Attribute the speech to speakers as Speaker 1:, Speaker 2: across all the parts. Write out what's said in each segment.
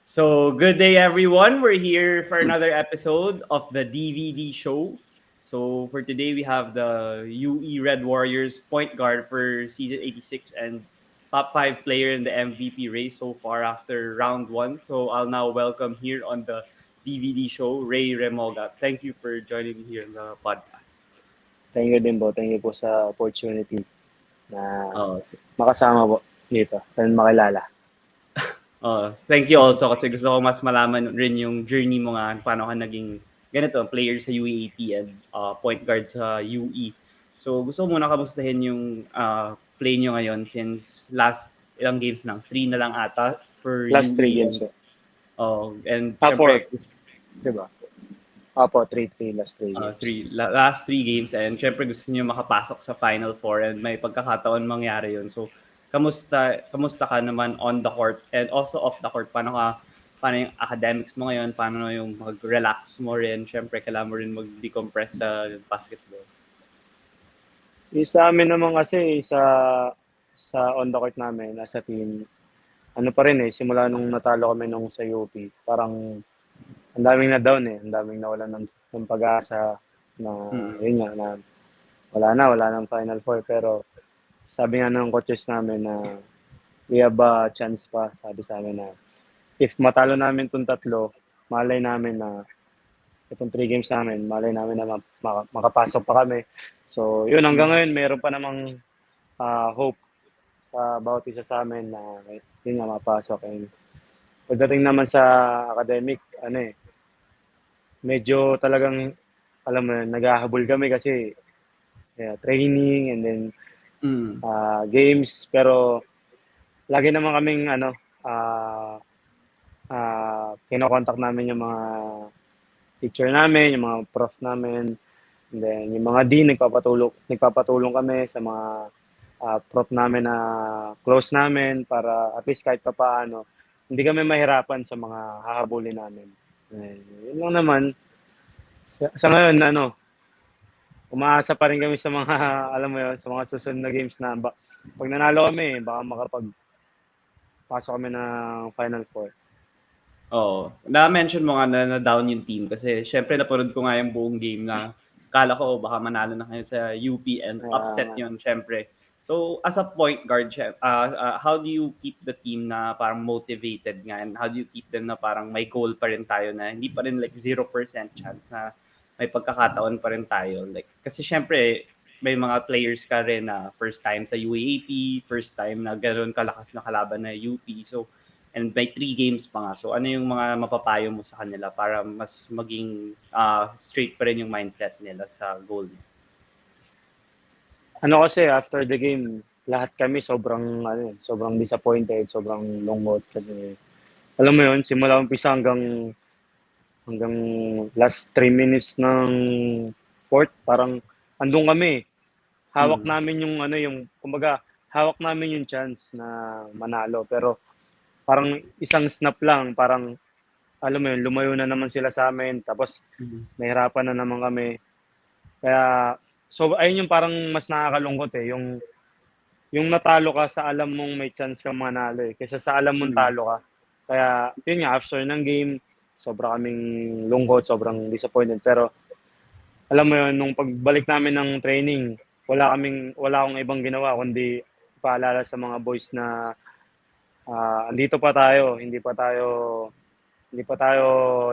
Speaker 1: So, good day everyone. We're here for another episode of the DVD show. So, for today we have the UE Red Warriors point guard for season 86 and top 5 player in the MVP race so far after round 1. So, I'll now welcome here on the DVD show Ray Remoga. Thank you for joining me here on the podcast.
Speaker 2: Thank you din po. Thank you po sa opportunity na
Speaker 1: Uh,
Speaker 2: makasama po dito and makilala.
Speaker 1: Thank you also kasi gusto ko mas malaman rin yung journey mo nga paano ka naging ganito, player sa UAAP and point guard sa UE. So gusto ko muna kamustahin yung play nyo ngayon since last ilang games lang, 3 na lang ata for
Speaker 2: Last 3
Speaker 1: UE.
Speaker 2: games po.
Speaker 1: And
Speaker 2: Four.
Speaker 1: syempre,
Speaker 2: Diba? Opo, 3-3 last 3 games.
Speaker 1: last 3 games and syempre gusto niyo makapasok sa Final Four and may pagkakataon mangyari yun. So kamusta ka naman on the court and also off the court? Paano yung academics mo ngayon? Paano yung mag-relax mo rin? Syempre, kailangan mo rin mag-decompress sa basketball.
Speaker 2: Sa amin naman kasi sa on the court namin, as a team, ano pa rin simula nung natalo kami nung sa UP, parang ang daming na down ang daming nawalan ng pag-asa na yun nga, na wala nang Final Four, pero sabi nga ng coaches namin na we have a chance pa, sabi sa amin na if matalo namin itong 3, malay namin na itong 3 games namin, malay namin na makapasok pa kami. So, yun, hanggang ngayon, meron pa namang hope sa bawat isa sa amin na yun nga, mapasok. And pagdating naman sa academic, medyo talagang, alam mo yun, naghahabol kami kasi training and then games, pero lagi naman kaming kinokontak namin yung mga teacher namin, yung mga prof namin, and then yung mga dean, nagpapatulong kami sa mga prof namin na close namin para at least kahit pa paano, hindi kami mahirapan sa mga hahabulin namin. Yun lang naman. Sa ngayon, umaasa pa rin kami sa mga, alam mo yun, sa mga susunod na games na pag nanalo kami, baka makapagpasok kami ng Final Four.
Speaker 1: Na-mention mo nga na down yung team kasi syempre napanood ko nga yung buong game na kala ko baka manalo na kayo sa UP and upset yun syempre. So as a point guard, how do you keep the team na parang motivated nga and how do you keep them na parang may goal pa rin tayo na hindi pa rin like 0% chance na may pagkakataon pa rin tayo? Like, kasi syempre may mga players ka rin na first time sa UAAP, first time na gano'n kalakas na kalaban na UP. So and by 3 games pa nga. So ano yung mga mapapayo mo sa kanila para mas maging straight pa rin yung mindset nila sa goal?
Speaker 2: Kasi after the game, lahat kami sobrang disappointed, sobrang lungkot kasi alam mo yun, simula umpisa hanggang last 3 minutes ng fourth, parang andun kami. Hawak namin kumbaga, hawak namin yung chance na manalo, pero parang isang snap lang, parang alam mo yun, lumayo na naman sila sa amin, tapos nahirapan na naman kami. Kaya, so ayun yung parang mas nakakalungkot yung natalo ka sa alam mong may chance kang manalo kaysa sa alam mong talo ka. Kaya, yun nga, after ng game, sobra kaming lungkot, sobrang disappointed. Pero, alam mo yun, nung pagbalik namin ng training, wala akong ibang ginawa kundi paalala sa mga boys na andito pa tayo, hindi pa tayo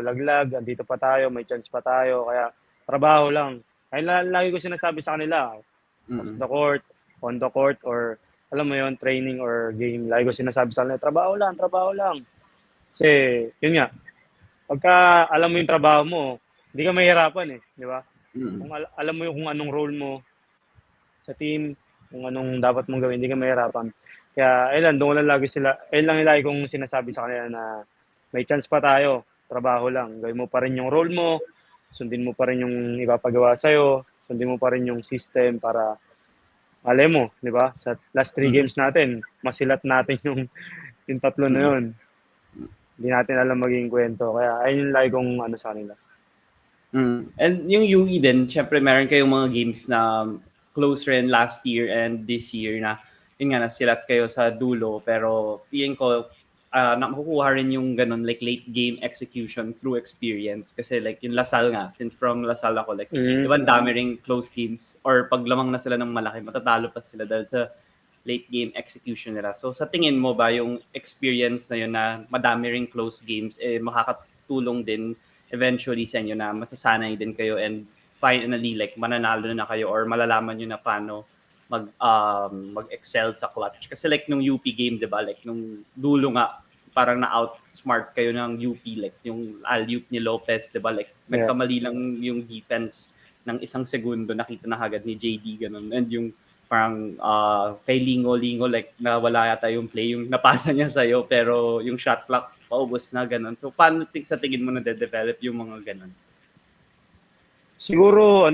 Speaker 2: laglag, andito pa tayo, may chance pa tayo, kaya trabaho lang. Kaya lagi ko sinasabi sa kanila, off the court, on the court, or alam mo yon, training or game, lagi ko sinasabi sa kanila, trabaho lang. Kasi, yun nga, pagka alam mo yung trabaho mo, hindi ka mahirapan di ba? Kung alam mo kung anong role mo sa team, kung anong dapat mong gawin, hindi ka mahirapan. Kaya, doon lang lagi lagi kong sinasabi sa kanila na may chance pa tayo, trabaho lang. Gawin mo pa rin yung role mo, sundin mo pa rin yung ipapagawa sa'yo, sundin mo pa rin yung system para, alam mo, di ba? Sa last 3 games natin, masilat natin yung 3 na yun. Hindi natin alam maging kwento. Kaya, ayun yung lagi kong sa kanila.
Speaker 1: And yung UE din, syempre meron kayong mga games na close rin last year and this year na yun nga, nasilat kayo sa dulo. Pero feeling ko, nakukuha rin yung ganun, like late game execution through experience. Kasi like yung Lasal nga, since from Lasal ako, like, di ba, ang dami ring close games, or pag lamang na sila ng malaki, matatalo pa sila dahil sa late game execution nila. So sa tingin mo ba yung experience na yun na madami ring close games, makakatulong din eventually sa inyo na masasanay din kayo and finally like mananalo na kayo or malalaman nyo na paano mag-excel sa clutch. Kasi like nung UP game, 'di ba? Like nung dulo nga parang na-outsmart kayo ng UP, like yung alley-oop ni Lopez, 'di ba? Like nagkamali lang yung defense ng isang segundo, nakita na agad ni JD ganun. And yung parang kay Lingo like nawala yata yung play, yung napasa niya sa'yo pero yung shot clock paubos na ganun. So paano sa tingin mo na de-develop yung mga ganun?
Speaker 2: Siguro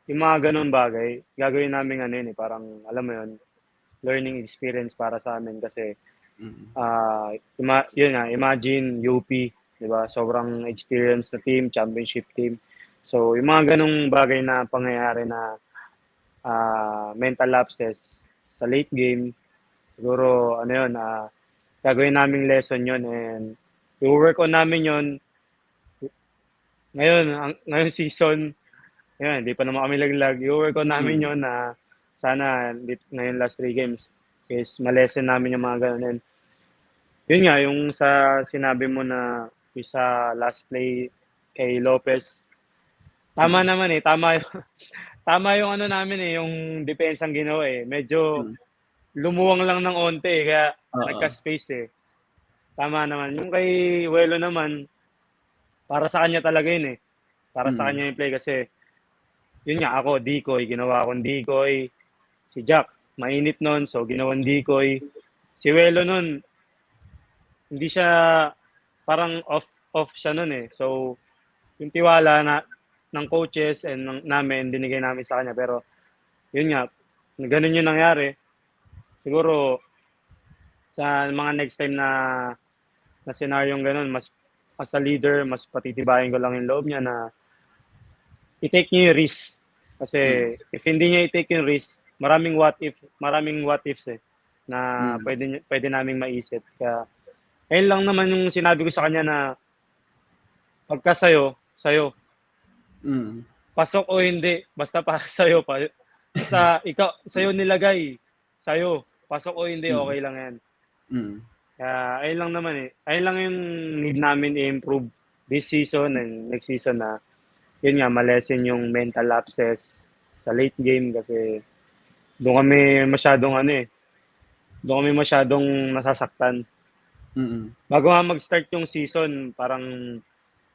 Speaker 2: yung mga ganun bagay, gagawin namin parang alam mo yun, learning experience para sa amin kasi yun nga, imagine UP, 'di ba? Sobrang experienced na team, championship team. So, yung mga ganung bagay na pangyayari na mental lapses sa late game, siguro gagawin naming lesson yun and i-work on namin yun ngayon season. Yan, hindi pa naman kami laglag. I-work on namin yun na sana ngayon last 3 games is malesen namin yung mga ganun. And yun nga, yung sa sinabi mo na yung sa last play kay Lopez, tama naman tama tama yung namin yung depensang ginawa Medyo lumuwang lang ng onte kaya nagka-space Tama naman. Yung kay Welo naman, para sa kanya talaga yun Para sa kanya yung play kasi yun nga ako, decoy, ginawa akong decoy. Si Jack, mainit nun, so ginawang decoy. Si Welo nun, hindi siya, parang off siya nun So, yung tiwala ng coaches and namin, dinigay namin sa kanya. Pero, yun nga, ganun yung nangyari. Siguro, sa mga next time na scenario ganun, mas as a leader, mas patitibayin ko lang yung loob niya na i-take niyo yung risk. Kasi if hindi niya i-take yung risk, maraming what ifs na pwede naming maisip. Kaya ayun lang naman yung sinabi ko sa kanya na pagka sa'yo. Pasok o hindi, basta para sa'yo. Basta ikaw, sa'yo nilagay. Sa'yo. Pasok o hindi, okay lang yan. Kaya ayun lang naman Ayun lang yung need namin i-improve this season and next season na yun nga, malesen yung mental lapses sa late game kasi doon kami masyadong nasasaktan. Bago nga mag-start yung season, parang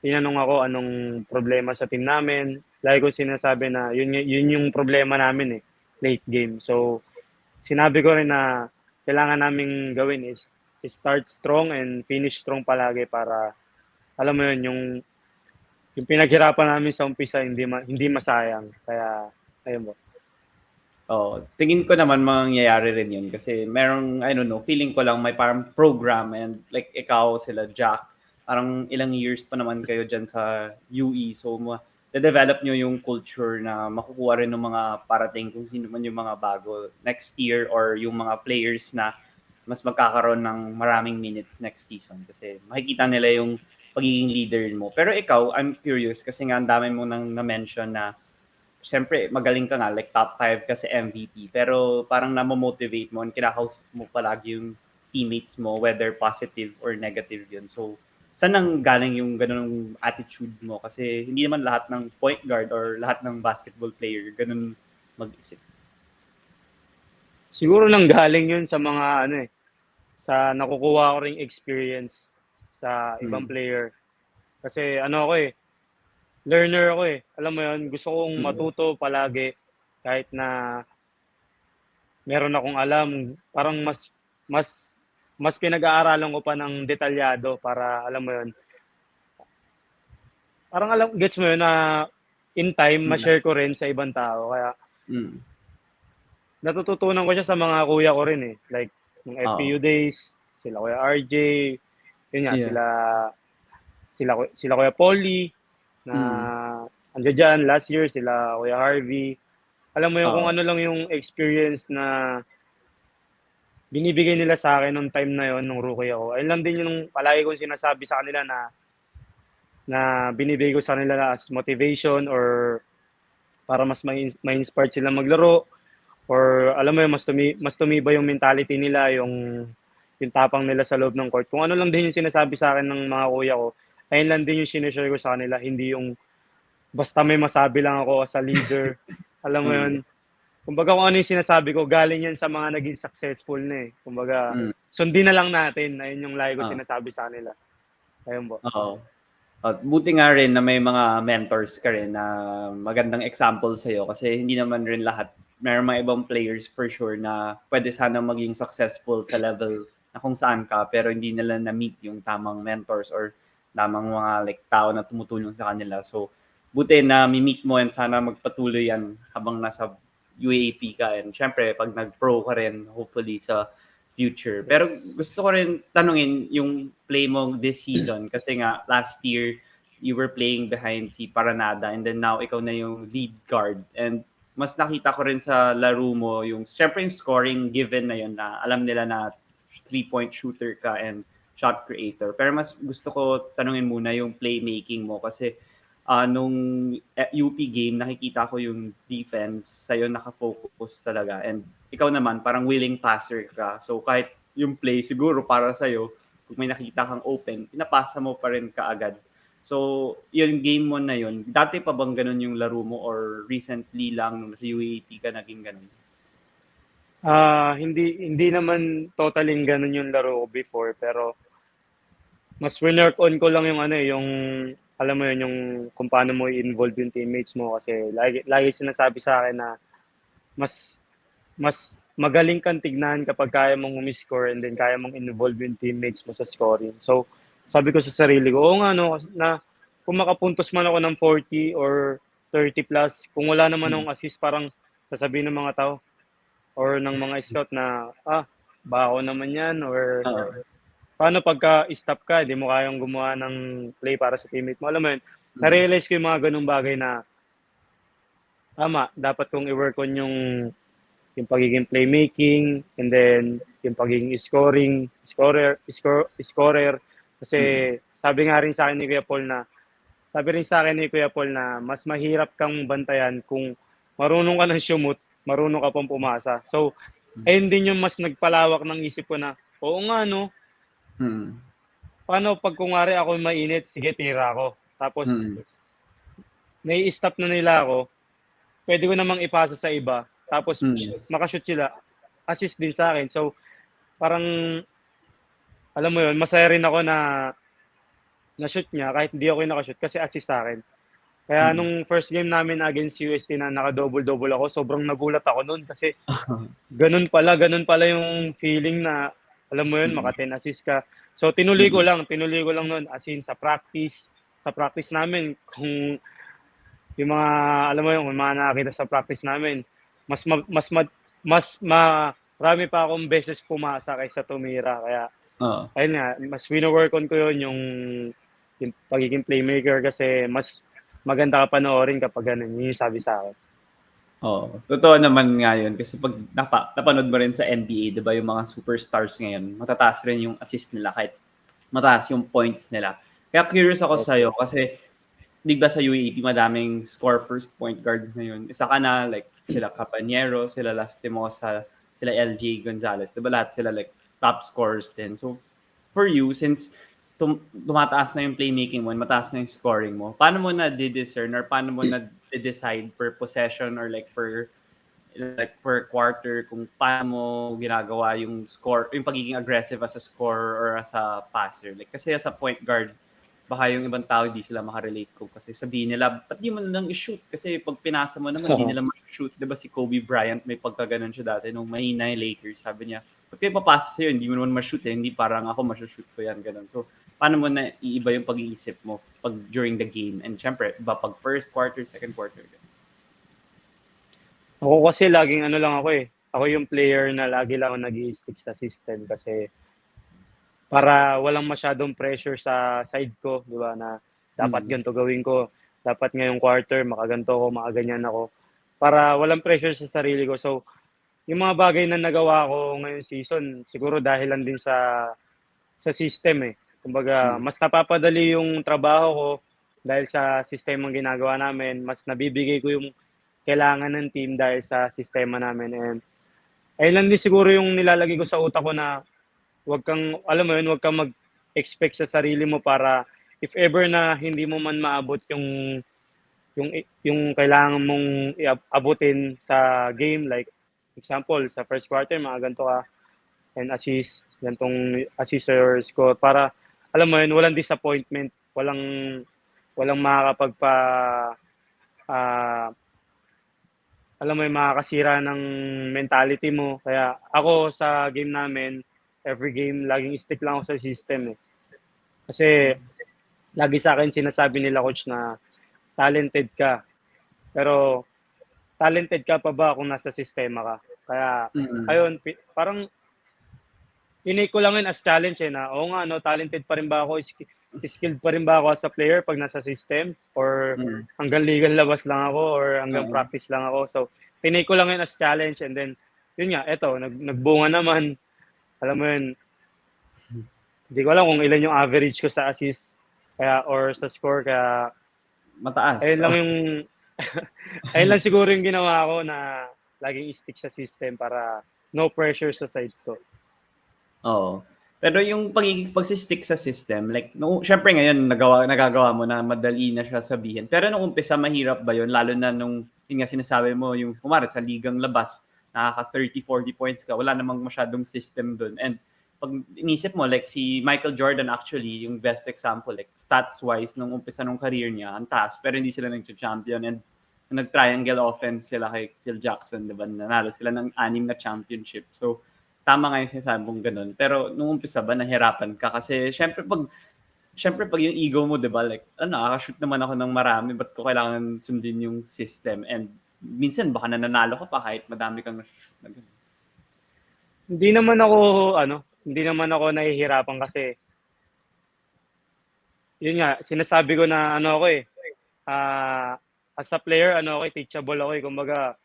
Speaker 2: tinanong ako anong problema sa team namin. Lagi ko sinasabi na yun yung problema namin late game. So, sinabi ko rin na kailangan naming gawin is start strong and finish strong palagi para alam mo yun, yung pinaghirapan namin sa umpisa hindi masayang. Kaya ayun po.
Speaker 1: Tingin ko naman mangyayari rin yun kasi merong, I don't know, feeling ko lang may parang program and like ikaw, sila Jack, parang ilang years pa naman kayo dyan sa UE. So, de-develop nyo yung culture na makukuha rin ng mga parating kung sino man yung mga bago next year or yung mga players na mas magkakaroon ng maraming minutes next season kasi makikita nila yung pagiging leader mo. Pero ikaw, I'm curious kasi nga ang dami mo nang na-mention na siyempre, magaling ka nga, like top 5 ka sa MVP, pero parang namomotivate mo and kinakausap mo palagi yung teammates mo, whether positive or negative yun. So, saan nang galing yung ganun attitude mo? Kasi hindi naman lahat ng point guard or lahat ng basketball player ganun mag-isip.
Speaker 2: Siguro nang galing yun sa mga sa nakukuha ko ring experience sa ibang player. Kasi ako learner ako Alam mo yun, gusto kong matuto palagi kahit na meron akong alam. Parang mas pinag-aaralan ko pa ng detalyado para alam mo yun. Parang gets mo yun na in time, ma-share ko rin sa ibang tao. Kaya natututunan ko siya sa mga kuya ko rin Like, ng FPU days, sila Kuya RJ, yun nga, sila Kuya Polly, na andiyan dyan, last year, sila Kuya Harvey. Alam mo yun, kung ano lang yung experience na binibigay nila sa akin nung time na yon nung rookie ako, ayun lang din yung palagi kong sinasabi sa kanila na binibigay ko sa kanila as motivation or para mas ma-inspired sila maglaro or alam mo yun, mas tumibay yung mentality nila, yung tapang nila sa loob ng court. Kung ano lang din yung sinasabi sa akin ng mga kuya ko, ayun lang din yung sinishare ko sa kanila, hindi yung basta may masabi lang ako as a leader. Alam mo yun,
Speaker 1: Mm.
Speaker 2: kumbaga kung ano yung sinasabi ko, galing yan sa mga naging successful na eh. Kumbaga,
Speaker 1: Mm.
Speaker 2: sundin na lang natin. Ayun yung lagi ko
Speaker 1: Oo.
Speaker 2: sinasabi sa kanila. Ayun po.
Speaker 1: Oo. At buti nga rin na may mga mentors ka rin na magandang example sa'yo kasi hindi naman rin lahat. May mga ibang players for sure na pwede sana maging successful sa level na kung saan ka pero hindi nila na-meet yung tamang mentors or tamang mga like tao na tumutulong sa kanila. So, buti na mi-meet mo and sana magpatuloy yan habang nasa UAAP ka. And syempre, pag nag-pro ka rin, hopefully sa future. Pero
Speaker 2: Yes.
Speaker 1: gusto ko rin tanungin yung play mo this season kasi nga last year you were playing behind si Paranada and then now ikaw na yung lead guard and mas nakita ko rin sa laro mo yung syempre yung scoring given na yun na alam nila na 3-point shooter ka and shot creator. Pero mas gusto ko tanungin muna yung playmaking mo kasi nung UP game, nakikita ko yung defense, sa'yo nakafocus talaga. And ikaw naman, parang willing passer ka. So kahit yung play, siguro para sa'yo, kung may nakita kang open, pinapasa mo pa rin kaagad. So, yung game mo na yun, dati pa bang ganun yung laro mo or recently lang nung sa UAP ka naging ganun?
Speaker 2: Hindi naman totaling ganun yung laro ko before, pero mas winwork on ko lang yung ano eh, yung alam mo yun, yung kung paano mo i-involve yung teammates mo kasi lagi sinasabi sa akin na mas mas magaling kang tignan kapag kaya mong umi-score and then kaya mong involve yung teammates mo sa scoring. So, sabi ko sa sarili ko, oo nga no, na kung makapuntos man ako ng 40 or 30 plus, kung wala naman
Speaker 1: Hmm.
Speaker 2: akong assist, parang sasabihin ng mga tao or ng mga scout na, bako naman yan or
Speaker 1: Oo.
Speaker 2: paano pagka-stop ka, di mo kayang gumawa ng play para sa teammate mo. Alam mo yun,
Speaker 1: Hmm.
Speaker 2: na-realize ko yung mga ganung bagay na tama, dapat kong i-work on yung pagiging playmaking and then yung pagiging scorer kasi
Speaker 1: Mm.
Speaker 2: sabi nga rin sa akin ni Kuya Paul na sabi rin sa akin ni Kuya Paul na mas mahirap kang bantayan kung marunong ka ng shumot, marunong ka pang pumasa. So, ayun din yung mas nagpalawak ng isip ko na, oo nga no,
Speaker 1: Mm.
Speaker 2: paano pag kunwari ako mainit, sige tira ako. Tapos,
Speaker 1: Mm.
Speaker 2: nai-stop na nila ako, pwede ko namang ipasa sa iba. Tapos,
Speaker 1: Mm.
Speaker 2: makashoot sila, assist din sa akin. So, parang alam mo yun, masaya rin ako na-shoot niya kahit hindi ako yung naka-shoot kasi assist sa akin. Kaya
Speaker 1: Mm.
Speaker 2: nung first game namin against UST na naka-double-double ako, sobrang nagulat ako nun kasi ganun pala yung feeling na alam mo yun,
Speaker 1: Mm.
Speaker 2: maka-10 assist ka. So tinuloy ko lang nun as in sa practice namin kung yung mga alam mo yun, kung mga nakakita sa practice namin, mas ma, mas ma, mas marami pa akong beses pumasa kaysa tumira. Kaya
Speaker 1: Oo.
Speaker 2: ayun nga, mas wino-work on ko yun yung pagiging playmaker kasi mas maganda ka panoorin kapag ganun. Yun yung sabi sa akin.
Speaker 1: Oo, totoo naman nga yun kasi 'pag napanood mo rin sa NBA 'di ba yung mga superstars ngayon matataas rin yung assist nila kahit mataas yung points nila. Kaya curious ako
Speaker 2: Yes,
Speaker 1: sa'yo
Speaker 2: yes.
Speaker 1: kasi 'di ba sa UAP madaming score first point guards ngayon. Isa ka na like sila Cabañero, sila Lastimosa, sila LJ Gonzalez, 'di ba lahat sila like top scorers din. So for you since tumataas na yung playmaking mo and mataas na yung scoring mo, paano mo nadi-discern or paano mo nade-decide per possession or like per quarter kung paano mo ginagawa yung score, yung pagiging aggressive as a scorer or as a passer? Like kasi as a point guard, baka yung ibang tao di sila maka-relate ko kasi sabihin nila, "Ba't di mo na lang i-shoot?" Kasi 'pag pinasa mo naman di nila ma-shoot. 'Di ba si Kobe Bryant may pagkagano'n siya dati nung mahina yung Lakers, sabi niya, "Ba't ko ipapasa sa'yo, hindi mo naman ma-shoot, eh, hindi parang ako masho-shoot ko 'yan." Gano'n. So, paano mo naiiba yung pag-iisip mo 'pag during the game and siyempre iba 'pag first quarter, second quarter, gano'n?
Speaker 2: Ako kasi laging ano lang ako eh. Ako yung player na lagi lang ako nag-i-stick sa system kasi para walang masyadong pressure sa side ko, 'di ba, na dapat
Speaker 1: Mm.
Speaker 2: ganito gawin ko, dapat ngayong quarter makaganto ako, makaganyan ako. Para walang pressure sa sarili ko. So, yung mga bagay na nagawa ko ngayong season, siguro dahil lang din sa system eh. Kumbaga,
Speaker 1: Mm.
Speaker 2: mas napapadali yung trabaho ko dahil sa sistemang ginagawa namin, mas nabibigay ko yung kailangan ng team dahil sa sistema namin. And ayun lang din siguro yung nilalagay ko sa utak ko na wag kang, alam mo yun, wag kang mag-expect sa sarili mo para if ever na hindi mo man maabot yung kailangan mong abutin sa game, like example sa first quarter mga ganito ka and assist, gantong assist or score para alam mo yun, walang disappointment, walang makakapagpa ah, alam mo yun, makakasira ng mentality mo. Kaya ako sa game namin, every game laging stick lang ako sa system eh. Kasi lagi sa akin sinasabi nila coach na talented ka. Pero talented ka pa ba kung nasa sistema ka? Kaya
Speaker 1: Mm.
Speaker 2: ayun, parang tinake ko lang yun as challenge eh na, oo nga no, talented pa rin ba ako, skilled pa rin ba ako as a player pag nasa system or
Speaker 1: Mm.
Speaker 2: hanggang legal labas lang ako or hanggang
Speaker 1: Oo.
Speaker 2: practice lang ako. So, tinake ko lang yun as challenge and then yun nga, eto, nagbunga naman. Alam mo yun, hindi ko alam kung ilan yung average ko sa assist kaya or sa score kaya
Speaker 1: Mataas.
Speaker 2: ayun lang yung ayun lang siguro yung ginawa ko na laging stick sa system para no pressure sa side ko.
Speaker 1: Oo. Pero yung pagsi-stick sa system, like siyempre ngayon nagagawa mo na madali na siya sabihin. Pero nung umpisa mahirap ba yun? Lalo na nung yun nga sinasabi mo yung kumare sa ligang labas, nakaka 30-40 points ka, wala namang masyadong system dun. And pag inisip mo, like si Michael Jordan actually, yung best example, like stats-wise, nung umpisa nung career niya, ang taas, pero hindi sila nag-champion. And nag-triangle offense sila kay Phil Jackson, di ba? Nanalo sila ng 6 na championship. So, tama nga yung sinasabi mong ganun. Pero nung umpisa ba, nahirapan ka? Kasi syempre pag yung ego mo, di ba? Like, nakaka-shoot naman ako ng marami, ba't ko kailangan sundin yung system? And minsan, baka nananalo ka pa kahit madami kang na-shoot na ganun.
Speaker 2: Hindi naman ako nahihirapan kasi yun nga, sinasabi ko na as a player, teachable ako eh. Kumbaga,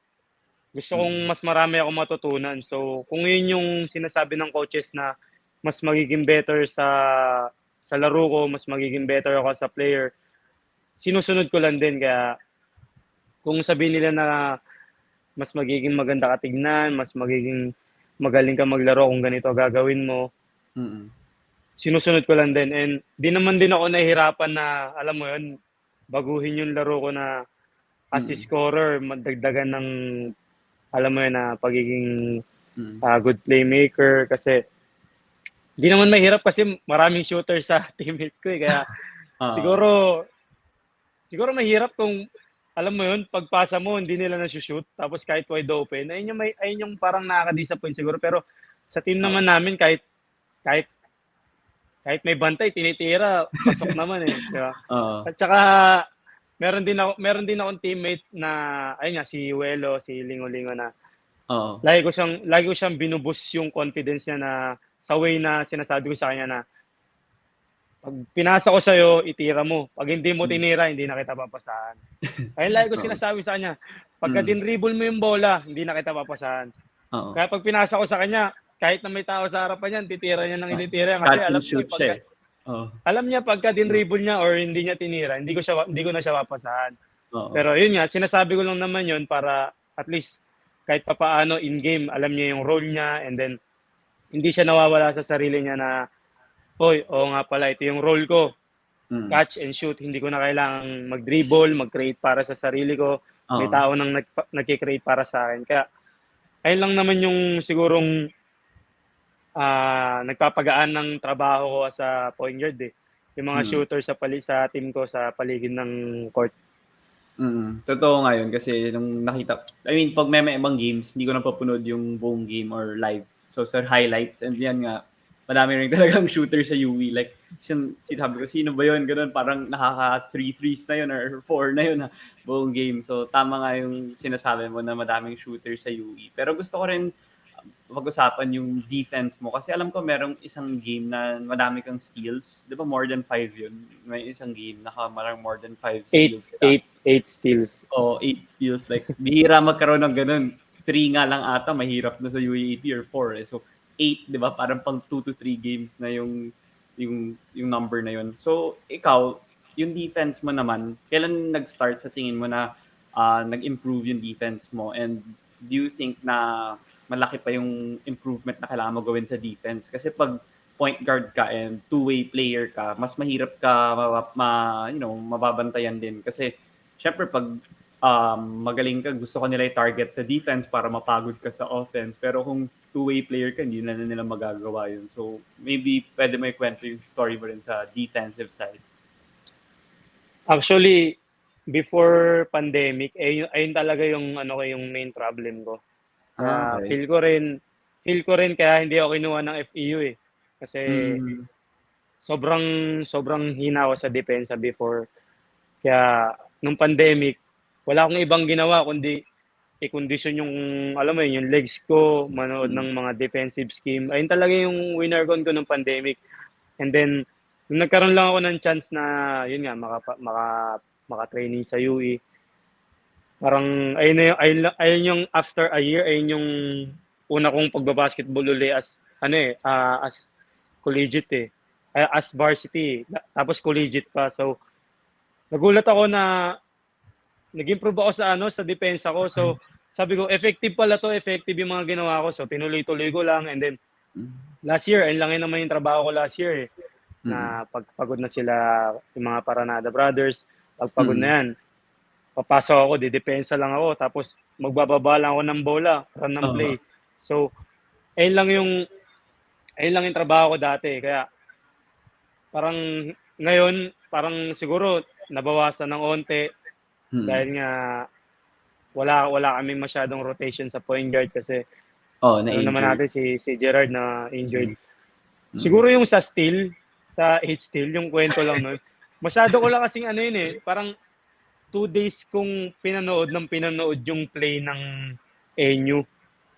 Speaker 2: gusto kong mas marami akong matutunan. So, kung yun yung sinasabi ng coaches na mas magiging better sa laro ko, mas magiging better ako as a player, sinusunod ko lang din. Kaya, kung sabihin nila na mas magiging maganda ka tignan, mas magiging magaling ka maglaro kung ganito gagawin mo,
Speaker 1: Mm.
Speaker 2: sinusunod ko lang din. And di naman din ako nahihirapan na, alam mo yun, baguhin yung laro ko na as a
Speaker 1: Mm.
Speaker 2: scorer, madagdagan ng, alam mo yun, na pagiging
Speaker 1: Mm.
Speaker 2: good playmaker. Kasi, di naman mahirap kasi maraming shooter sa teammate ko eh. Kaya, siguro mahirap kung, alam mo yun, pagpasa mo, hindi nila na-shoot, tapos kahit wide open, ayun yung parang nakaka-disappoint siguro. Pero, sa team naman namin, kahit may bantay, tinitira, pasok naman eh, di ba? At saka, meron din akong teammate na, ayun nga, si Welo, si Lingo-Lingo na, lagi ko siyang binuboost yung confidence niya na, sa way na sinasabi ko sa kanya na, pag pinasa ko sa'yo, itira mo. Pag hindi mo tinira, hindi na kita papasahan. Ayun lagi ko sinasabi sa kanya, pagka dinribble mo yung bola, hindi na kita papasahan. Kaya pag pinasa ko sa kanya, kahit na may tao sa harapan niyan, titira niya ng ilitira kasi
Speaker 1: Catch and shoot siya eh.
Speaker 2: alam niya pagka dinribble niya or hindi niya tinira, hindi ko na siya papasahan.
Speaker 1: Oo.
Speaker 2: Pero yun nga, sinasabi ko lang naman yun para at least kahit papaano in game, alam niya yung role niya and then hindi siya nawawala sa sarili niya na, oy, oo nga pala, ito yung role ko. Catch and shoot, hindi ko na kailangang mag-dribble, mag-create para sa sarili ko. May tao nang nagki-create para sa akin. Kaya ayun lang naman yung sigurong nagpapagaan ng trabaho ko as a point guard eh. Yung mga shooter sa team ko sa paligid ng court.
Speaker 1: Totoo nga yun kasi nung pag may ibang games, hindi ko napapunod yung buong game or live. So sa highlights, and yan nga, madami rin talagang shooter sa UE. Like, sinabi ko, sino ba yun? Ganun, parang nakaka 3 threes na yun or 4 na yun buong game. So tama nga yung sinasabi mo na madaming shooter sa UE. Pero gusto ko rin pag-usapan yung defense mo. Kasi alam ko merong isang game na madami kang steals. Di ba more than 5 yun? May isang game na marang more than 5 steals.
Speaker 2: 8 steals.
Speaker 1: 8 steals. Like, bihira magkaroon ng ganun. 3 nga lang ata mahirap na sa UAAP or 4 eh. So 8, 'di ba? Parang pang 2 to 3 games na yung number na yun. So ikaw, yung defense mo naman, kailan nag-start sa tingin mo na nag-improve yung defense mo, and do you think na malaki pa yung improvement na kailangan mo gawin sa defense? Kasi pag point guard ka and two-way player ka, mas mahirap ka mababantayan din. Kasi syempre pag magaling ka, gusto ko nila i-target sa defense para mapagod ka sa offense. Pero kung two-way player ka, hindi na nila magagawa yun. So maybe pwede mo ikwento yung story mo rin sa defensive side.
Speaker 2: Actually, before pandemic, ayun talaga yung ano ko, yung main problem ko. Kaya
Speaker 1: Okay.
Speaker 2: feel ko rin kaya hindi ako kinuha ng FEU eh. Kasi
Speaker 1: Mm.
Speaker 2: sobrang hina ako sa depensa before. Kaya nung pandemic, wala akong ibang ginawa kundi i-condition yung, alam mo yun, yung legs ko, manood
Speaker 1: Mm.
Speaker 2: ng mga defensive scheme. Ayun talaga yung winner ko nung pandemic. And then, nung nagkaroon lang ako ng chance na, yun nga, maka-training sa UE, parang ayun yung after a year, ayun yung una kong pagbabasketball uli as collegiate eh. As varsity, tapos collegiate pa. So, nagulat ako na nag-improve ako sa depensa ko. So, sabi ko, effective pala to, effective yung mga ginawa ko. So, tinuloy-tuloy ko lang. And then, last year, ayun lang yun naman yung trabaho ko last year eh.
Speaker 1: Mm.
Speaker 2: Na pagpagod na sila, yung mga Paranada Brothers, pagpagod
Speaker 1: Mm.
Speaker 2: na yan, papasok ako, didepensa lang ako, tapos magbababa lang ako ng bola, run ng
Speaker 1: Oo.
Speaker 2: play. So, ayun lang yung trabaho ko dati. Kaya, parang ngayon, parang siguro nabawasan ng onte
Speaker 1: Mm.
Speaker 2: dahil nga wala kaming masyadong rotation sa point guard kasi
Speaker 1: Oo,
Speaker 2: ano naman
Speaker 1: na-injured.
Speaker 2: natin si Gerard na injured.
Speaker 1: Mm. Mm.
Speaker 2: Siguro yung sa 8 steal, yung kwento lang nun. Masyado ko lang kasing ano yun eh, parang 2 days kong pinanood yung play ng NU.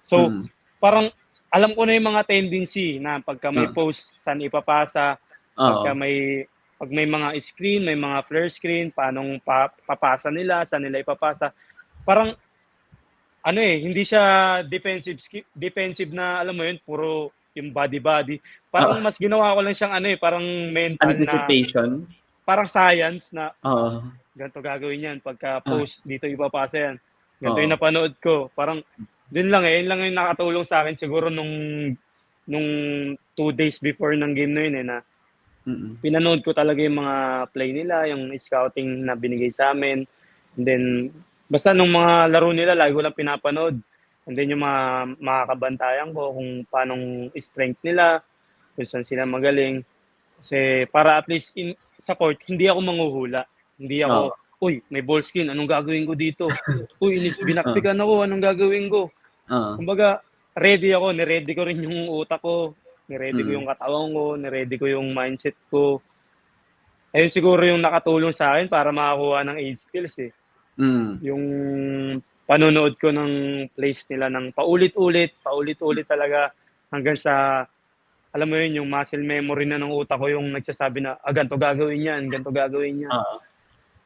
Speaker 2: So,
Speaker 1: Mm.
Speaker 2: parang alam ko na yung mga tendency na pagka may
Speaker 1: Oo.
Speaker 2: post, saan ipapasa, pagka
Speaker 1: Oo.
Speaker 2: pag may mga screen, may mga flare screen, paanong papasa nila, saan nila ipapasa. Parang ano eh, hindi siya defensive na alam mo yun, puro yung body.
Speaker 1: Oo.
Speaker 2: Parang mas ginawa ko lang siyang ano eh, parang mental na,
Speaker 1: Anticipation.
Speaker 2: parang science na,
Speaker 1: Oo.
Speaker 2: ganito gagawin yan. Pagka
Speaker 1: Ah.
Speaker 2: post, dito ipapasa yan. Ganito yung
Speaker 1: Oo.
Speaker 2: napanood ko. Parang, yun lang yung nakatulong sa akin siguro nung 2 days before ng game na yun eh, na
Speaker 1: Mm.
Speaker 2: pinanood ko talaga yung mga play nila, yung scouting na binigay sa amin. And then, basta nung mga laro nila, lagi ko lang pinapanood. And then yung mga makakabantayan ko kung paanong strength nila, kung saan sila magaling. Kasi para at least sa court, hindi ako manghuhula. Hindi
Speaker 1: Oo.
Speaker 2: ako, uy, may ball screen, anong gagawin ko dito? Uy,
Speaker 1: Oo.
Speaker 2: binakpikan ako, anong gagawin ko?
Speaker 1: Oo.
Speaker 2: Kumbaga, niready ko rin yung utak ko, niready ko
Speaker 1: Mm.
Speaker 2: yung katawan ko, niready ko yung mindset ko. Ayun siguro yung nakatulong sa akin para makakuha ng 8 skills eh.
Speaker 1: Mm.
Speaker 2: Yung panonood ko ng plays nila ng paulit-ulit talaga hanggang sa, alam mo yun, yung muscle memory na ng utak ko yung nagsasabi na, ganito gagawin yan, ganito gagawin yan.
Speaker 1: Oo.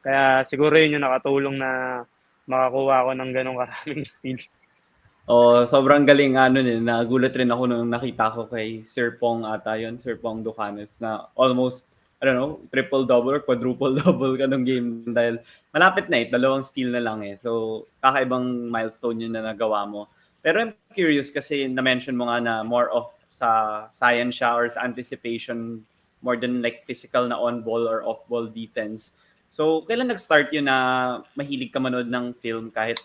Speaker 2: Kaya siguro yun yung nakatulong na makakuha ako ng ganong karaming steal.
Speaker 1: Sobrang galing nagulat rin ako nung nakita ko kay Sir Pong ata yun, Sir Pong Ducanes, na almost, I don't know, triple-double or quadruple-double ka nung game dahil malapit na 2 steal na lang eh. So, kakaibang milestone yun na nagawa mo. Pero I'm curious kasi na-mention mo nga na more of sa science siya or sa anticipation more than like physical na on-ball or off-ball defense. So, kailan nag-start yun na mahilig ka manood ng film kahit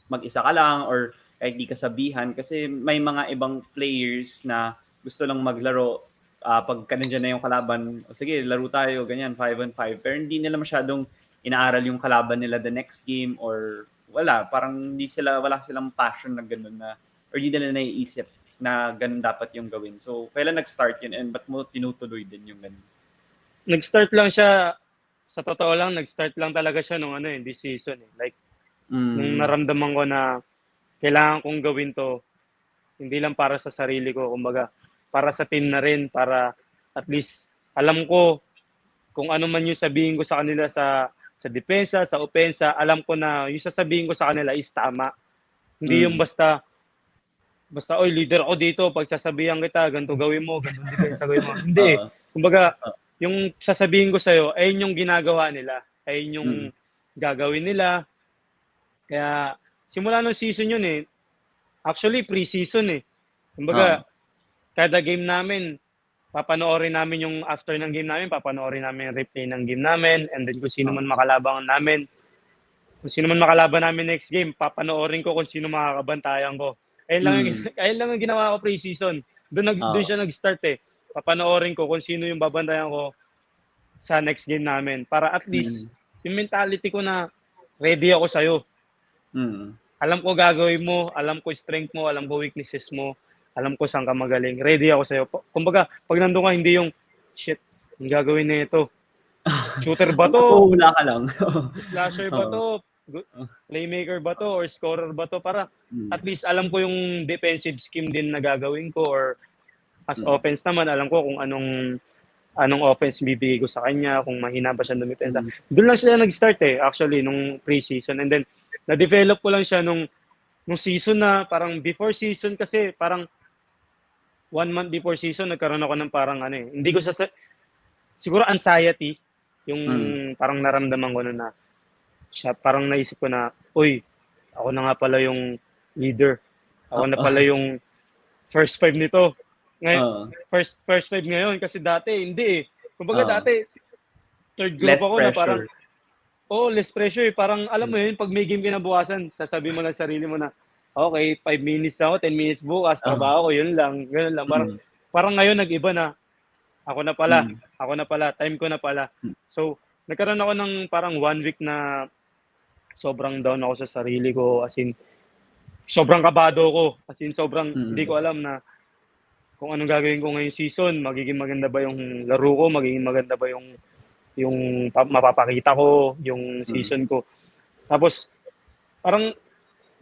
Speaker 1: mag-isa ka lang or kahit di kasabihan, kasi may mga ibang players na gusto lang maglaro pagka nandiyan na yung kalaban, sige laro tayo, ganyan, 5-on-5. Pero hindi nila masyadong inaaral yung kalaban nila the next game or parang wala silang passion na gano'n na or hindi nila naiisip na gano'n dapat yung gawin. So, kailan nag-start yun and ba't mo tinutuloy din yung gano'n?
Speaker 2: Nag-start lang siya, sa totoo lang, nag-start lang talaga siya nung this season eh. Like, nung
Speaker 1: Hmm.
Speaker 2: naramdaman ko na kailangan kong gawin 'to, hindi lang para sa sarili ko, kumbaga para sa team na rin, para at least alam ko kung ano man yung sabihin ko sa kanila sa depensa, sa opensa, alam ko na yung sasabihin ko sa kanila is tama. Hindi yung basta, oy, leader ako dito, pagsasabihan kita, ganito gawin mo, ganito depensa gawin mo. Hindi eh.
Speaker 1: Oo.
Speaker 2: Kumbaga, yung sasabihin ko sa'yo, ayun yung ginagawa nila. Ayun yung
Speaker 1: Mm.
Speaker 2: gagawin nila. Kaya, simula nung season yun eh. Actually, pre-season eh.
Speaker 1: Oo.
Speaker 2: Kumbaga, kada game namin, papanoorin namin yung after ng game namin, papanoorin namin yung replay ng game namin, and then kung sino man makalaban namin, kung sino man makalaban namin next game, papanoorin ko kung sino makakabantayan ko. Ayun lang yung ginawa ko pre-season. Doon siya nag-start eh. Papanoorin ko kung sino yung babantayan ko sa next game namin. Para at least, yung mentality ko na ready ako sa'yo.
Speaker 1: Mm.
Speaker 2: Alam ko gagawin mo, alam ko strength mo, alam ko weaknesses mo, alam ko saan ka magaling. Ready ako sa'yo. Kumbaga, pag nandun ka, hindi yung, shit, yung gagawin na ito. Shooter ba to?
Speaker 1: Maghuhula ka lang.
Speaker 2: Slasher ba
Speaker 1: Oo.
Speaker 2: to? Playmaker ba to? Or scorer ba to? Para at least alam ko yung defensive scheme din na gagawin ko, or as offense naman, alam ko kung anong offense bibigay ko sa kanya, kung mahina ba siya dumipensa. Doon lang siya nag-start eh, actually, nung preseason. And then, na-develop ko lang siya nung season na, parang before season kasi, parang 1 month before season, nagkaroon ako ng parang ano eh, hindi ko siguro anxiety, yung parang naramdaman ko na parang naisip ko na, uy, ako na nga pala yung leader. Ako na pala yung first five nito. Ngayon, first five ngayon, kasi dati, hindi eh. Kumbaga dati, third group
Speaker 1: Less
Speaker 2: ako na parang,
Speaker 1: pressure.
Speaker 2: less pressure eh. Parang, alam mo yun, pag may game kinabukasan, sasabihin mo lang sa sarili mo na, okay, 5 minutes ako, 10 minutes bukas, trabaho ko, yun lang, ganun lang. Parang ngayon, nag-iba na, ako na pala, time ko na pala. So, nagkaroon ako ng parang 1 week na sobrang down ako sa sarili ko, as in, sobrang kabado ko, as in, sobrang hindi ko alam na kung anong gagawin ko ngayong season, magiging maganda ba yung laro ko, magiging maganda ba yung mapapakita ko, yung season ko. Tapos, parang,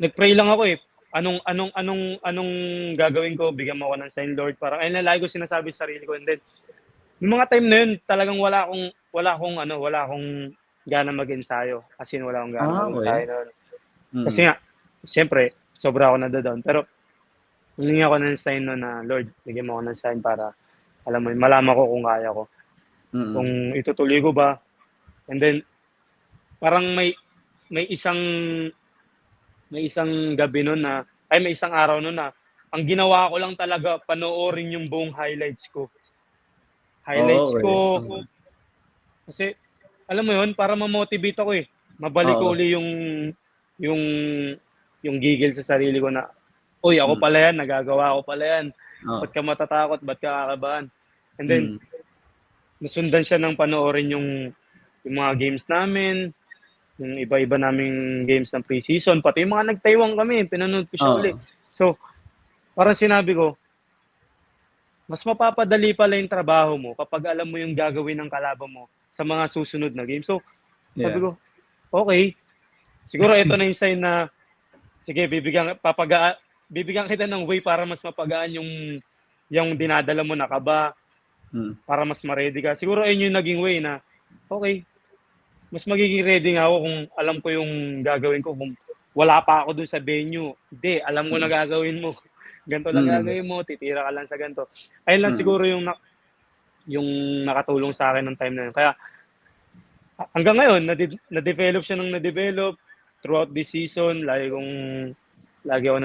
Speaker 2: nag-pray lang ako eh. Anong gagawin ko? Bigyan mo ako ng sign, Lord. Parang ayun na lagi ko sinasabi sa sarili ko. And then, yung mga time na yun, talagang wala akong gana mag-ensayo. As in, wala akong gana mag-ensayo noon. Kasi nga, siyempre, sobra ako nadadown. Pero, humingi ako ng sign noon na, Lord, bigyan mo ako ng sign para, alam mo yun, malaman ko kung kaya ko. Kung itutuloy ko ba. And then, parang may isang gabi noon na, may isang araw noon na, ang ginawa ko lang talaga, panoorin yung buong highlights ko. Kasi, alam mo yun, para ma-motivate ako eh. Mabalik ko uli yung gigil sa sarili ko na, uy, ako pala yan, nagagawa ko pala yan. Ba't ka matatakot, ba't ka kakabahan? And then, nasundan siya ng panoorin yung mga games namin, yung iba-iba naming games ng pre-season, pati yung mga nag-Taiwan kami, pinanood ko siya uli. So, parang sinabi ko, mas mapapadali pala yung trabaho mo kapag alam mo yung gagawin ng kalaban mo sa mga susunod na game. So, sabi ko, okay, siguro ito na yung sign na, sige, bibigyan kita ng way para mas mapagaan yung dinadala mo na kaba, para mas ma-ready ka. Siguro ayun yung naging way na, okay, mas magiging ready nga ako kung alam ko yung gagawin ko. Kung wala pa ako dun sa venue, hindi, alam ko na gagawin mo. Ganito lang gagawin mo, titira ka lang sa ganito. Ayun lang siguro yung nakatulong sa akin ng time na yun. Kaya hanggang ngayon, na-develop siya ng na-develop throughout this season. Lagi ako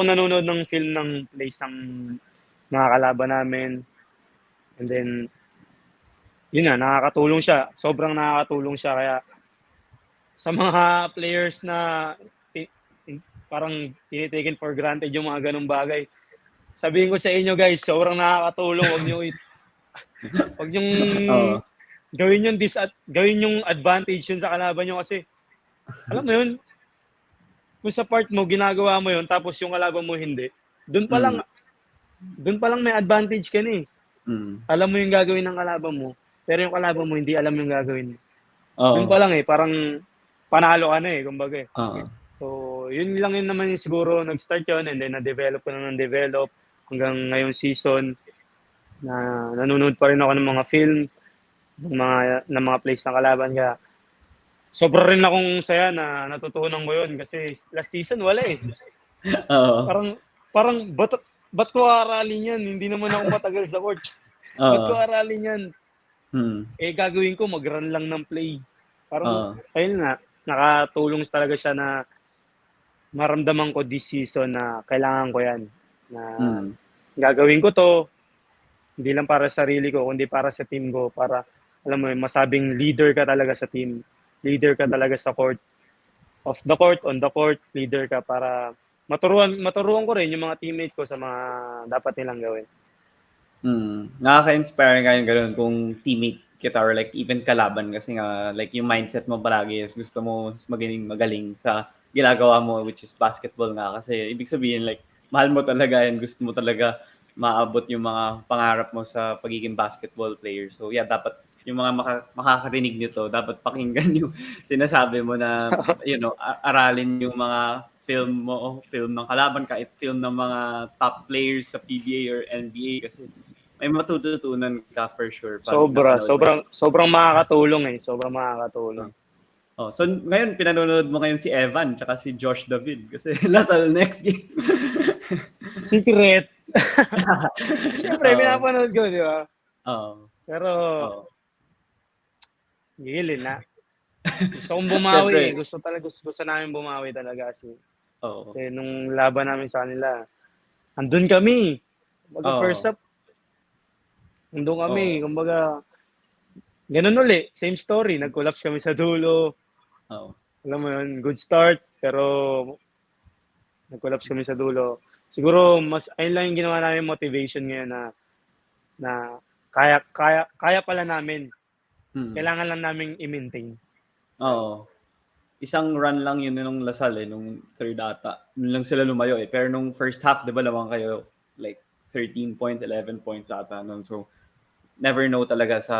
Speaker 2: nanonood ng film ng plays ng mga kalaban namin. And then, yun na, nakakatulong siya. Sobrang nakakatulong siya. Kaya sa mga players na parang tinitaken for granted yung mga ganung bagay, sabihin ko sa inyo guys, sobrang nakakatulong. Wag niyong gawin yung advantage yun sa kalaban nyo, kasi alam mo yun, kung sa part mo ginagawa mo yun tapos yung kalaban mo hindi, doon pa lang may advantage ka na eh. Alam mo yung gagawin ng kalaban mo, pero yung kalaban mo hindi alam yung gagawin mo. Doon pa lang eh, parang panalo ka na eh, kumbaga eh. So, yun lang yun naman yung siguro nag-start yun, and then na-develop ko na ng-develop hanggang ngayong season na nanonood pa rin ako ng mga film, ng mga plays ng kalaban. Kaya sobra rin akong saya na natutunan ko yun kasi last season wala eh.
Speaker 1: Oo.
Speaker 2: Parang ba't ko aralin yan? Hindi naman ako matagal sa court. Ba't ko
Speaker 1: Oo.
Speaker 2: aralin yan?
Speaker 1: Hmm.
Speaker 2: Gagawin ko mag-run lang ng play. Parang,
Speaker 1: Oo.
Speaker 2: ayun nga, nakatulong talaga siya na maramdaman ko this season na kailangan ko yan. Na gagawin ko to, hindi lang para sa sarili ko, kundi para sa team ko. Para, alam mo yun, masabing leader ka talaga sa team. Leader ka talaga sa court. Off the court, on the court, leader ka para maturuan ko rin yung mga teammates ko sa mga dapat nilang gawin.
Speaker 1: Nakaka-inspire nga yung gano'n kung teammate kita or like even kalaban kasi nga like yung mindset mo palagi is gusto mo maging magaling sa ginagawa mo, which is basketball nga. Kasi ibig sabihin like mahal mo talaga and gusto mo talaga maabot yung mga pangarap mo sa pagiging basketball player. So yeah, dapat yung mga makakarinig nito, dapat pakinggan yung sinasabi mo na, aralin yung mga film ng kalaban, kahit film ng mga top players sa PBA or NBA kasi may matututunan ka for sure pag napanood mo yun.
Speaker 2: Sobrang makakatulong eh. Sobrang makakatulong.
Speaker 1: So ngayon pinanonood mo ngayon si Evan tsaka si Josh David kasi Lasal next game.
Speaker 2: Secret. Siyempre, pinapanood ko, di ba?
Speaker 1: Oo.
Speaker 2: Pero, gigilin na. Gusto kong
Speaker 1: Siyempre.
Speaker 2: bumawi. Gusto namin bumawi talaga kasi. Kasi nung laban namin sa kanila, andun kami. Kumbaga first up, andun kami. Kumbaga, ganun uli. Same story. Nag-collapse kami sa dulo. Alam mo yun, good start. Pero, nag-collapse kami sa dulo. Siguro, ayun lang yung ginawa namin motivation ngayon na kaya pala namin. Kailangan lang namin i-maintain.
Speaker 1: Oo. Isang run lang yun nung Lasal nung third ata. Nun lang sila lumayo Pero nung first half, di ba lamang kayo like 13 points, 11 points ata nun. So, never know talaga sa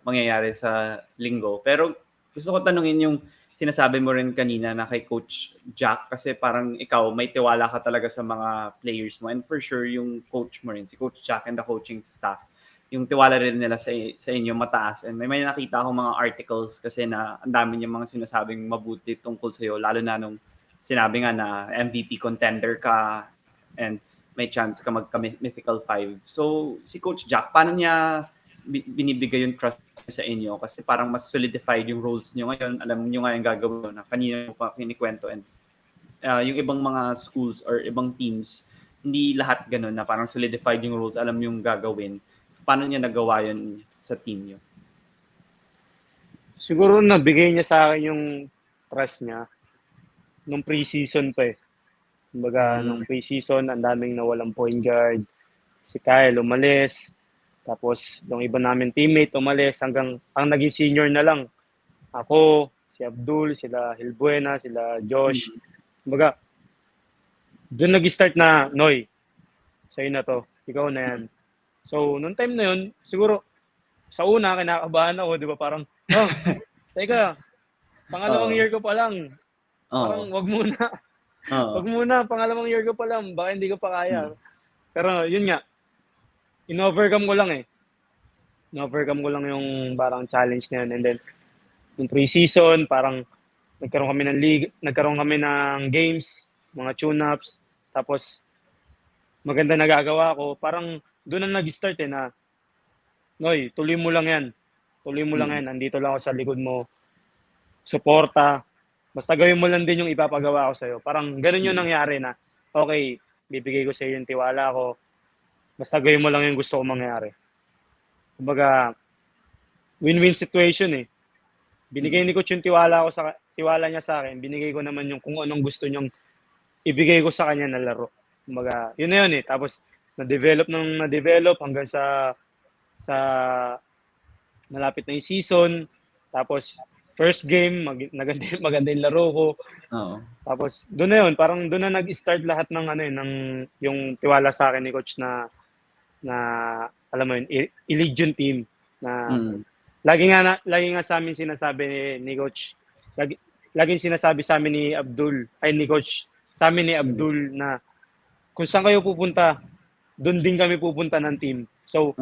Speaker 1: mangyayari sa linggo. Pero gusto ko tanungin yung sinasabi mo rin kanina na kay Coach Jack kasi parang ikaw may tiwala ka talaga sa mga players mo and for sure yung coach mo rin, si Coach Jack and the coaching staff, yung tiwala rin nila sa inyo mataas. And may nakita akong mga articles kasi na ang dami niyang mga sinasabing mabuti tungkol sa'yo, lalo na nung sinabi nga na MVP contender ka and may chance ka magka-mythical 5. So, si Coach Jack, paano niya binibigay yung trust sa inyo? Kasi parang mas solidified yung roles niyo ngayon. Alam niyo nga yung gagawin na kanina mo pa kinikwento. And yung ibang mga schools or ibang teams, hindi lahat ganun na parang solidified yung roles, alam yung gagawin. Paano niya nagawa yun sa team niyo?
Speaker 2: Siguro nabigay niya sa akin yung trust niya nung preseason pa eh. Kumbaga, nung preseason, ang daming nawalang point guard. Si Kyle umalis. Tapos, yung iba namin teammate umalis hanggang ang naging senior na lang. Ako, si Abdul, sila Hilbuena, sila Josh. Kumbaga, doon nag-start na, Noy, sa'yo na to. Ikaw na yan. So, nung time na yun, siguro, sa una, kinakabahan ako, di ba? Parang, teka, pangalawang year ko pa lang. Parang, wag muna. Wag muna, pangalawang year ko pa lang. Baka hindi ko pa kaya. Pero, yun nga, in-overcome ko lang eh. In-overcome ko lang yung parang challenge na yun. And then, yung pre-season, parang, nagkaroon kami ng league, nagkaroon kami ng games, mga tune-ups. Tapos, maganda nagagawa ko. Parang, doon na nag-start na, Noy, tuloy mo lang yan. Tuloy mo lang yan. Nandito lang ako sa likod mo. Suporta. Basta gawin mo lang din yung ipapagawa ko sa'yo. Parang ganun yung nangyari na, okay, bibigay ko sa'yo yung tiwala ko. Basta gawin mo lang yung gusto ko mangyari. Kumbaga, win-win situation eh. Binigay ni Coach yung tiwala niya sa akin. Binigay ko naman yung kung anong gusto niyang ibigay ko sa kanya na laro. Kumbaga, yun na yun eh. Tapos, na-develop hanggang sa malapit na yung season. Tapos, first game, maganda yung laro ko. Tapos, doon na yun. Parang doon na nag-start lahat ng yung tiwala sa akin ni Coach na alam mo yun, i-lead yung team. Na, lagi nga sa amin sinasabi ni Coach, laging sinasabi sa amin ni Coach, sa amin ni Abdul na kung saan kayo pupunta, doon din kami pupunta ng team. So,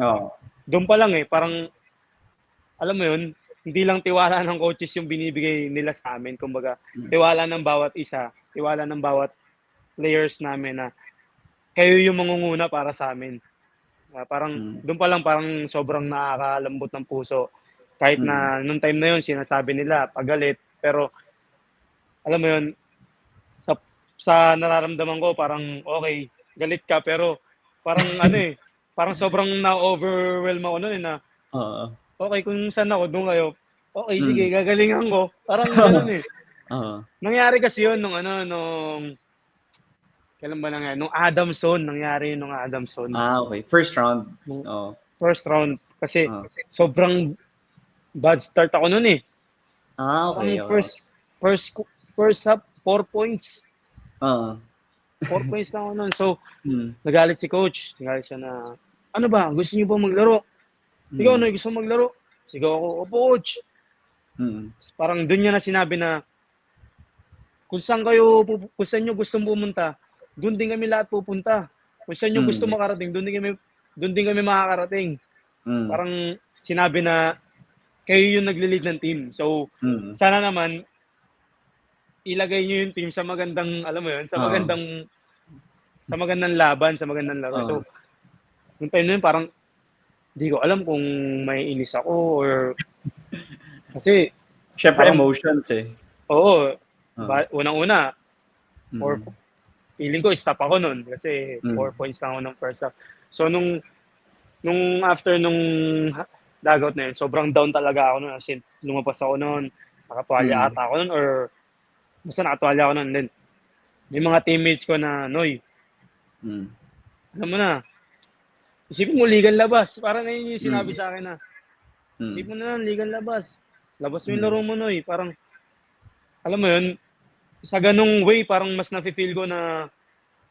Speaker 2: doon pa lang parang, alam mo yun, hindi lang tiwala ng coaches yung binibigay nila sa amin, kumbaga tiwala ng bawat isa, tiwala ng bawat players namin na kayo yung mangunguna para sa amin. Parang doon pa lang parang sobrang nakakalambot ng puso. Kahit na nung time na yun sinasabi nila pagalit, pero alam mo yun, sa nararamdaman ko parang okay, galit ka pero parang parang sobrang na-overwhelm ako no'n na
Speaker 1: Oo.
Speaker 2: okay kung saan ako doon kayo. Okay, sige
Speaker 1: Mm.
Speaker 2: gagalingan ko. Parang gano'n.
Speaker 1: Oo.
Speaker 2: Nangyari kasi yun nung kailan ba nangyari? Nung Adamson, nangyari yun nung Adamson.
Speaker 1: Okay. First round.
Speaker 2: Nung
Speaker 1: Oo.
Speaker 2: first round kasi
Speaker 1: Oo.
Speaker 2: sobrang bad start ako no'n, eh. Parang
Speaker 1: Okay, oo.
Speaker 2: first half 4 points.
Speaker 1: Oo.
Speaker 2: 4 points lang ako no'n. So,
Speaker 1: Hmm.
Speaker 2: nagalit si coach. Nagalit siya na, "Ano ba, gusto niyo ba maglaro? Ikaw,
Speaker 1: Mm.
Speaker 2: gusto mo maglaro?" Sigaw ako, "Opo, coach."
Speaker 1: Mm.
Speaker 2: Parang do'n niya na sinabi na, kung saan niyo gustong pumunta, do'n din kami lahat pupunta. Kung saan niyo gusto
Speaker 1: Mm.
Speaker 2: makarating, do'n din kami makakarating.
Speaker 1: Mm.
Speaker 2: Parang sinabi na kayo yung nagle-lead ng team. So,
Speaker 1: Mm.
Speaker 2: sana naman ilagay niyo yung team sa magandang, alam mo yun, sa
Speaker 1: Oo.
Speaker 2: magandang laban, sa magandang laro. So,
Speaker 1: Oo.
Speaker 2: nung time na yun parang di ko alam kung maiinis ako or kasi
Speaker 1: Siyempre
Speaker 2: parang
Speaker 1: emotions, eh.
Speaker 2: oo,
Speaker 1: Oo.
Speaker 2: unang-una, or
Speaker 1: Mm.
Speaker 2: feeling ko stop ako nun kasi 4
Speaker 1: Mm.
Speaker 2: points lang ako ng first half. So, nung after nung dugout na yun, sobrang down talaga ako nun, as in lumabas ako nun, nakatuwalya
Speaker 1: Mm.
Speaker 2: ata ako nun or basta nakatuwalya ako nun. Then may mga teammates ko na, "Noy,
Speaker 1: Mm.
Speaker 2: alam mo na, isipin mo ligang labas." Parang ayun yung sinabi
Speaker 1: Mm.
Speaker 2: sa'kin na,
Speaker 1: Mm.
Speaker 2: "Isipin mo na lang ligang labas. Labas mo yung
Speaker 1: Mm.
Speaker 2: laro mo, Noy." Parang alam mo yun, sa ganung way parang mas nafi-feel ko na,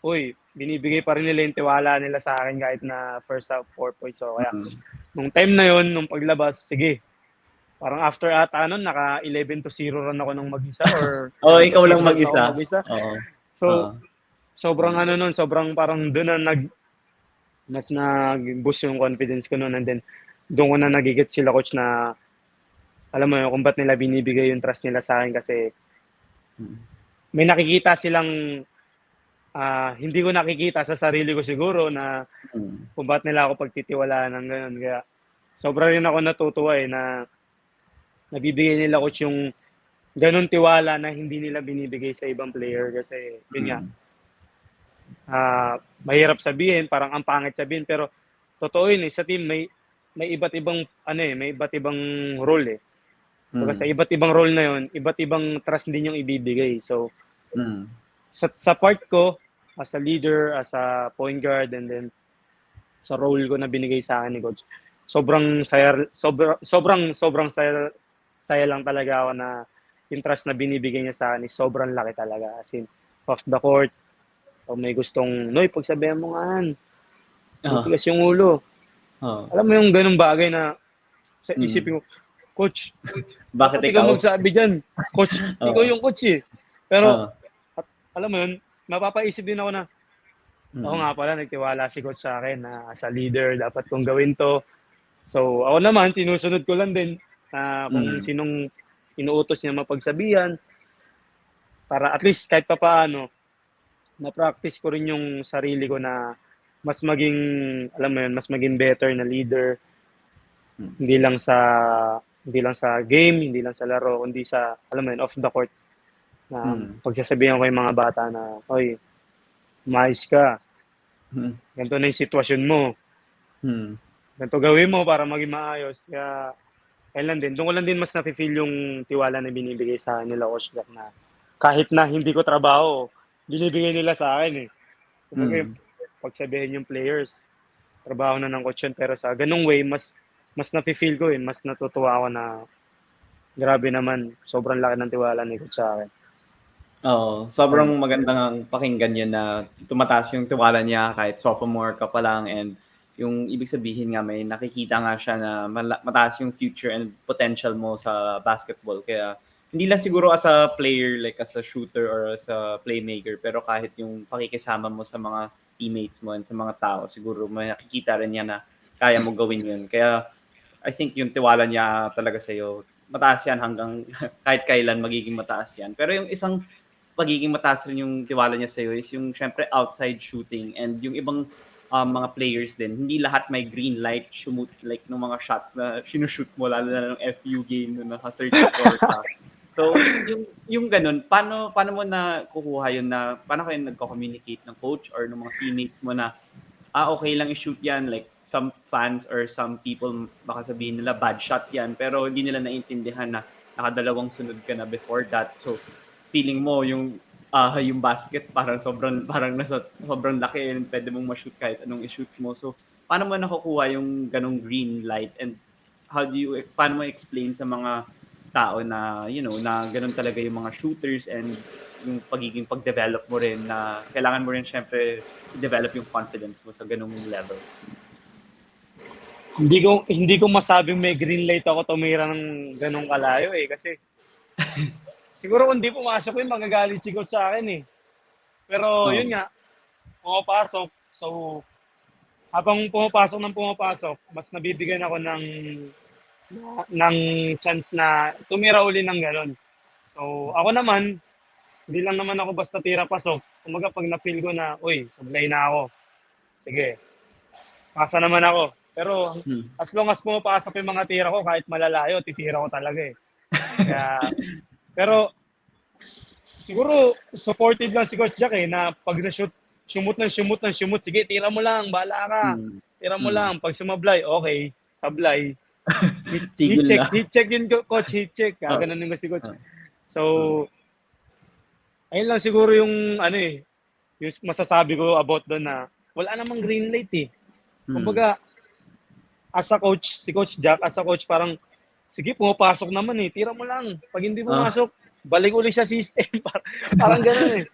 Speaker 2: uy, binibigay pa rin nila yung tiwala nila sa'kin kahit na first half 4 points ako. Kaya
Speaker 1: Mm.
Speaker 2: nung time na yun, nung paglabas, sige, parang after ata nun naka 11-0 run ako ng mag-isa or
Speaker 1: Oo, ikaw
Speaker 2: 10-0
Speaker 1: lang
Speaker 2: run ako
Speaker 1: mag-isa.
Speaker 2: mag-isa.
Speaker 1: Oo. Oo.
Speaker 2: So, sobrang
Speaker 1: Mm.
Speaker 2: nun, sobrang parang dun na mas nag-boost yung confidence ko nun, and then dun ko na nagigets sila coach na alam mo yun, kung ba't nila binibigay yung trust nila sa'kin kasi
Speaker 1: Mm.
Speaker 2: may nakikita silang, hindi ko nakikita sa sarili ko siguro na
Speaker 1: Mm.
Speaker 2: kung ba't nila ako pagtitiwalaan ng gano'n. Kaya sobra rin ako natutuwa, na nabibigay nila coach yung gano'ng tiwala na hindi nila binibigay sa ibang player kasi yun nga,
Speaker 1: Mm.
Speaker 2: mahirap sabihin, parang ang pangit sabihin pero totoo yun, sa team may iba't ibang may iba't ibang role, eh. Kumbaga sa
Speaker 1: Mm.
Speaker 2: iba't ibang role na yun, iba't ibang trust din yung ibibigay. So,
Speaker 1: Mm.
Speaker 2: sa part ko, as a leader, as a point guard, and then sa role ko na binigay sa akin ni coach, sobrang saya, sobrang saya lang talaga ako na yung trust na binibigay niya sa akin is sobrang laki talaga. As in, off the court, o may gustong, "Noy, pagsabihan mo nga 'yan,
Speaker 1: Oo.
Speaker 2: titigas yung ulo."
Speaker 1: Oo.
Speaker 2: Alam mo yung gano'ng bagay na sa
Speaker 1: Mm.
Speaker 2: isipin ko, "Coach,
Speaker 1: Bakit
Speaker 2: dapat ikaw
Speaker 1: ikaw?
Speaker 2: magsabi diyan. Coach, ikaw
Speaker 1: Oo.
Speaker 2: yung coach, eh." Pero
Speaker 1: Oo.
Speaker 2: alam mo yun, mapapaisip din ako na, oo
Speaker 1: Mm.
Speaker 2: nga pala nagtiwala si coach sa'kin na as a leader dapat kong gawin 'to. So, ako naman sinusunod ko lang din, kung
Speaker 1: Mm.
Speaker 2: sinong inuutos niya mapagsabihan para at least kahit papaano na-practice ko rin yung sarili ko na mas maging, alam mo yun, mas maging better na leader,
Speaker 1: Mm.
Speaker 2: hindi lang sa game, hindi lang sa laro, kundi sa, alam mo yun, off the court na
Speaker 1: Mm.
Speaker 2: pagsasabihan ko yung mga bata na, "Hoy, umayos ka,
Speaker 1: Mm.
Speaker 2: ganito na yung sitwasyon mo,
Speaker 1: Mm.
Speaker 2: ganito gawin mo para maging maayos." Kaya ayun lang din, do'n ko lang din mas nafi-feel yung tiwala na binibigay sa'kin nila Coach Jack na kahit na hindi ko trabaho, binibigay nila sa'kin, eh. Kumbaga
Speaker 1: Mm.
Speaker 2: pagsabihan yung players, trabaho na ng coach yun, pero sa gano'ng way mas nafi-feel ko, mas natutuwa ako na grabe naman, sobrang laki ng tiwala ni coach sa'kin.
Speaker 1: Oo, sobrang
Speaker 2: Ayun,
Speaker 1: maganda ngang pakinggan 'yun na tumataas yung tiwala niya kahit sophomore ka pa lang, and yung ibig sabihin nga may nakikita nga siya na mataas yung future and potential mo sa basketball. Kaya hindi lang siguro as a player, like as a shooter or as a playmaker, pero kahit yung pakikisama mo sa mga teammates mo and sa mga tao, siguro may nakikita rin niya na kaya mo gawin 'yun. Kaya I think yung tiwala niya talaga sa'yo mataas yan hanggang kahit kailan magiging mataas yan. Pero yung isang pagiging mataas rin yung tiwala niya sa'yo is yung syempre outside shooting and yung ibang mga players din. Hindi lahat may green light shoot like ng mga shots na sinushoot mo lalo na ng FU game na naka 34 ka. So, yung ganun, paano mo na kukuha yun na paano kayo nagko-communicate ng coach or ng mga teammates mo na okay lang i-shoot yan, like some fans or some people baka sabihin nila bad shot yan pero hindi nila naiintindihan na nakadalawang sunod ka na before that. So, feeling mo yung basket parang nasa sobrang laki and pwede mong ma-shoot kahit anong i-shoot mo. So, paano mo nakukuha yung ganong green light and paano mo explain sa mga tao na, na ganun talaga yung mga shooters and yung pagiging pag-develop mo rin na kailangan mo rin syempre i-develop yung confidence mo sa ganung level.
Speaker 2: Hindi ko masabing may green light ako tumira ng ganong kalayo kasi siguro kung di pumasok yun, magagalit si coach sa akin Pero yun nga, pumapasok. So, habang pumapasok, mas nabibigyan ako ng chance na tumira uli ng ganon. So, ako naman, hindi lang naman ako basta tira-pasok. Kumaga pag na-feel ko na, sablay na ako. Sige, pasa naman ako. Pero as long as pumapasok yung mga tira ko, kahit malalayo, titira ko talaga Kaya, pero siguro supportive lang si Coach Jack na pag na-shoot, shumot, sige, tira mo lang, bahala ka. Tira mo lang. Pag sumablay, okay, sablay. Heat check yun, coach, heat check. Gaganon yung si coach. So, ayun lang siguro yung yung masasabi ko about doon na wala namang green light Kumbaga, as a coach, si Coach Jack, as a coach, parang, sige, pumapasok naman tira mo lang. Pag hindi pumasok, balik ulit sa system. Parang gano'n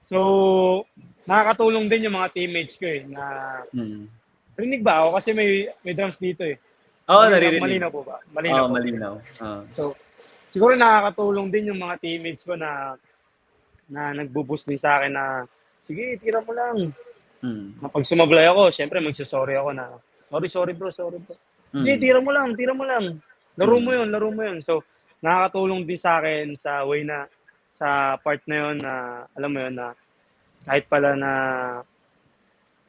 Speaker 2: So, nakakatulong din yung mga teammates ko na rinig ba ako? Kasi may drums dito
Speaker 1: naririnig.
Speaker 2: Malinaw po ba?
Speaker 1: Malinaw.
Speaker 2: So, siguro nakakatulong din yung mga teammates ko na nagbo-boost din sa akin na, sige, tira mo lang. Pag sumablay ako, syempre magsasorry ako na, sorry bro. Sige, tira mo lang. Laro mo yun. So, nakakatulong din sa akin sa way na, sa part na yun na, alam mo yun na, kahit pala na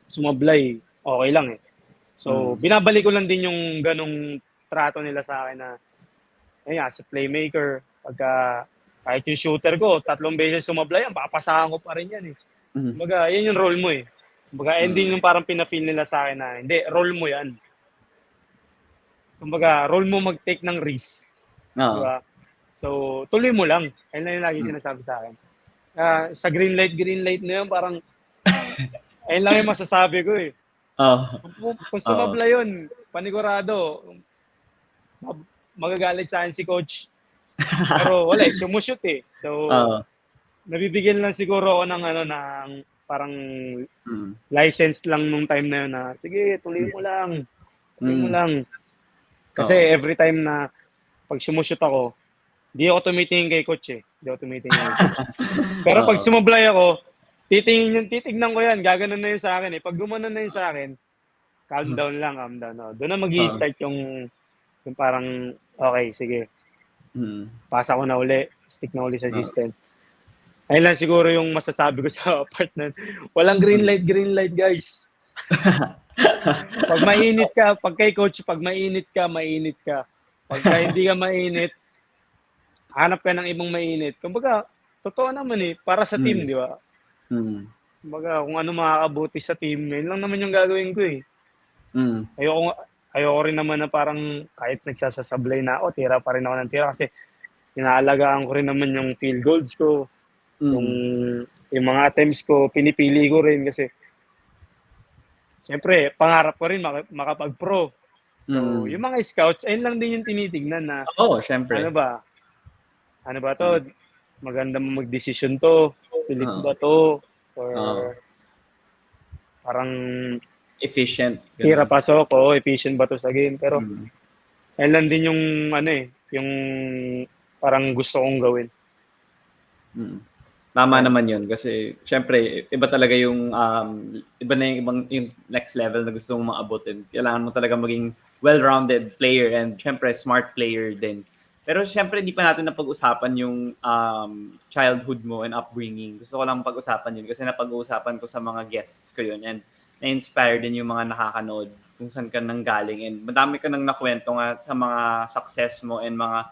Speaker 2: sumablay, okay lang So, binabalik ko lang din yung ganong trato nila sa akin na, as a playmaker, pagka kahit yung shooter ko, 3 beses sumablay yan, papasahan ko pa rin yan Kumbaga, yan yung role mo Kumbaga, hindi yung parang pina-feel nila sa akin na, hindi, role mo yan. Kumbaga, role mo mag-take ng risk. Diba? So, tuloy mo lang. Ayun lang yung lagi sinasabi sa akin. Sa green light na yun, parang, ayun lang yung masasabi ko Kung sumablay yun, panigurado, magagalit sa akin si coach. Pero wala sumushoot So, nabibigyan lang siguro ako ng parang license lang nung time na yun na, sige, tuloy mo lang. Kasi every time na pag sumushoot ako, di ako tumitingin kay coach Pero pag sumablay ako, titignan ko yan, gaganon na yun sa akin Pag gumanon na yun sa akin, calm down. Doon na mag-i-start yung parang, okay, sige. Pasa ko na uli, stick na uli sa system. Ayun lang siguro yung masasabi ko sa part na walang green light guys. Pag mainit ka, pag kay coach, pag mainit ka. Pag hindi ka mainit, hanap ka ng ibang mainit. Kumbaga, totoo naman para sa team, di ba? Kumbaga, kung ano makakabuti sa team, yun lang naman yung gagawin ko Ayoko rin naman na parang kahit nagsasablay na ako, tira pa rin ako ng tira kasi inaalagaan ko rin naman yung field goals ko. Yung mga attempts ko, pinipili ko rin kasi siyempre, pangarap ko rin makapag-pro. So, yung mga scouts, ayun lang din yung tinitignan na
Speaker 1: syempre.
Speaker 2: Ano ba to? Maganda mo mag-decision to? Pilit ba to? Or parang
Speaker 1: efficient.
Speaker 2: Tira pasok, efficient ba to sa game? Pero ayun lang din yung yung parang gusto kong gawin.
Speaker 1: Tama naman yun kasi syempre iba talaga yung iba na yung next level na gusto mong maabutin. Kailangan mo talaga maging well-rounded player and syempre smart player din. Pero syempre hindi pa natin napag-usapan yung childhood mo and upbringing. Gusto ko lang pag-usapan yun kasi napag-uusapan ko sa mga guests ko yun and na-inspire din yung mga nakakanood kung saan ka nanggaling and madami ka nang nakwento nga sa mga success mo and mga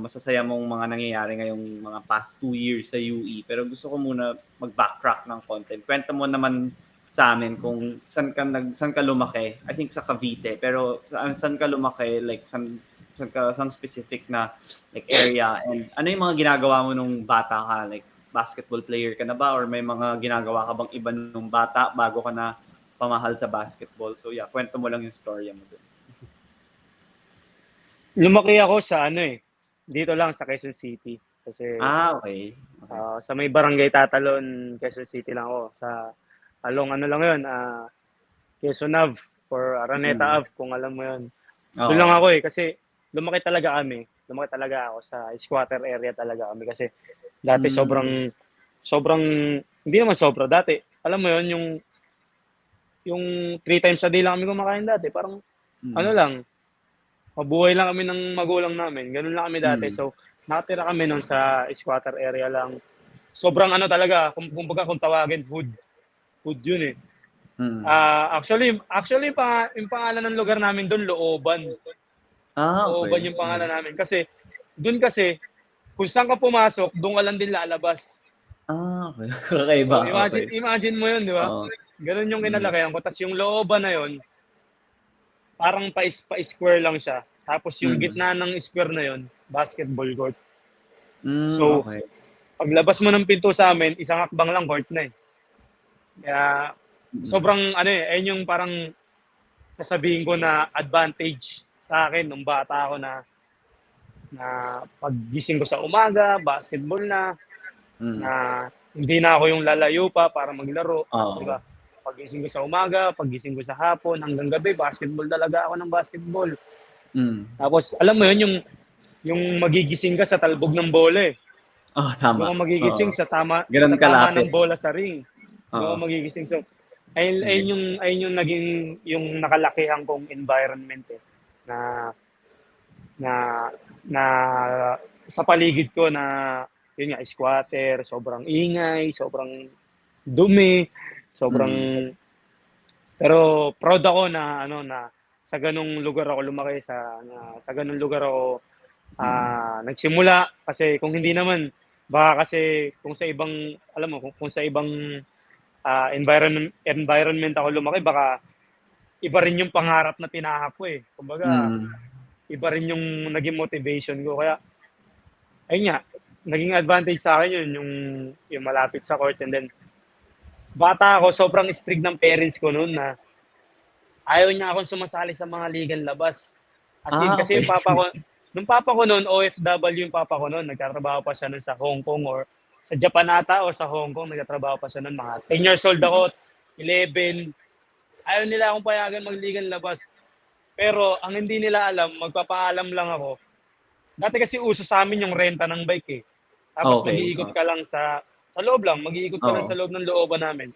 Speaker 1: masasaya mong mga nangyayari ngayong mga past 2 years sa UE. Pero gusto ko muna mag-backtrack ng content. Kwento mo naman sa amin kung saan ka lumaki. I think sa Cavite. Pero saan ka lumaki? Like, saan specific na like area? And ano yung mga ginagawa mo nung bata ka? Like, basketball player ka na ba? Or may mga ginagawa ka bang iba nung bata bago ka na pamahal sa basketball? So yeah, kwento mo lang yung story mo dun.
Speaker 2: Lumaki ako sa dito lang sa Quezon City. Kasi
Speaker 1: Okay.
Speaker 2: sa may Barangay Tatalon, Quezon City lang ako. Sa along lang yun, Quezon Ave or Araneta Ave, kung alam mo yun. Doon lang ako kasi lumaki talaga kami. Lumaki talaga ako sa squatter area talaga kami kasi dati sobrang, hindi naman sobra dati. Alam mo yun, yung 3 times a day lang kami kumakain dati. Parang, lang, mabuhay lang kami ng magulang namin. Ganun lang kami dati. So, nakatira kami nun sa squatter area lang. Sobrang talaga, kumbaga kung tawagin, hood yun eh. Actually, yung pangalan ng lugar namin doon, Looban. Looban yung pangalan namin. Kasi, doon kung saan ka pumasok, doon ka lang din lalabas.
Speaker 1: Okay. Kakaiba.
Speaker 2: So, imagine mo yun, di ba? Ganun yung kinalakihan ko. Tapos yung Looban na yun, parang pa-square lang siya. Tapos yung gitna ng square na yun, basketball court. So, paglabas mo ng pinto sa amin, isang hakbang lang court na eh. Kaya, sobrang ayun yung parang sasabihin ko na advantage sa akin nung bata ako na paggising ko sa umaga, basketball na hindi na ako yung lalayo pa para maglaro. Diba? Paggising ko sa umaga, paggising ko sa hapon, hanggang gabi, basketball talaga ako ng basketball. Tapos, alam mo yun, yung magigising ka sa talbog ng bola eh.
Speaker 1: Tama.
Speaker 2: Doon ka magigising sa tama ng bola sa ring. Doon ka magigising. So, ayun yung naging yung nakalakihan kong environment eh. Na sa paligid ko na yun nga, squatter, sobrang ingay, sobrang dumi, pero proud ako na sa ganung lugar ako lumaki, sa ganung lugar ako nagsimula kasi kung hindi naman baka kasi kung sa ibang kung sa ibang environment ako lumaki baka iba rin yung pangarap na tinahak ko eh. Kumbaga iba rin yung naging motivation ko kaya ayun nga naging advantage sa akin yun yung malapit sa court and then bata ako sobrang strict ng parents ko noon na ayaw niya akong sumasali sa mga ligang labas. As in, kasi yung papa ko noon, OFW yung papa ko noon, nagtatrabaho pa siya noon sa Hong Kong or sa Japan ata o sa Hong Kong, nagtatrabaho pa siya noon. Mga 10 years old ako, 11. Ayaw nila akong payagan magligang labas. Pero ang hindi nila alam, magpapaalam lang ako. Dati kasi uso sa amin yung renta ng bike eh. Tapos mag-iikot ka lang sa loob lang, mag-iikot ka lang sa loob ng looban namin.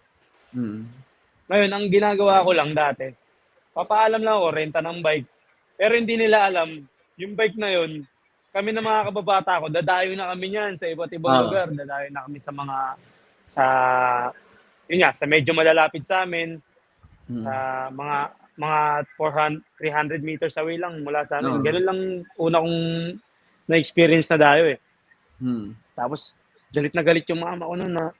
Speaker 2: Ngayon, ang ginagawa ko lang dati, papaalam lang ako, renta ng bike. Pero hindi nila alam, yung bike na yun, kami na mga kababata ko, dadayo na kami niyan sa iba't ibang lugar. Dadayo na kami sa medyo malalapit sa amin, sa mga 300 meters away lang mula sa amin. Ganun lang una kong na-experience na dayo eh. Tapos, galit na galit yung mama ko noon na,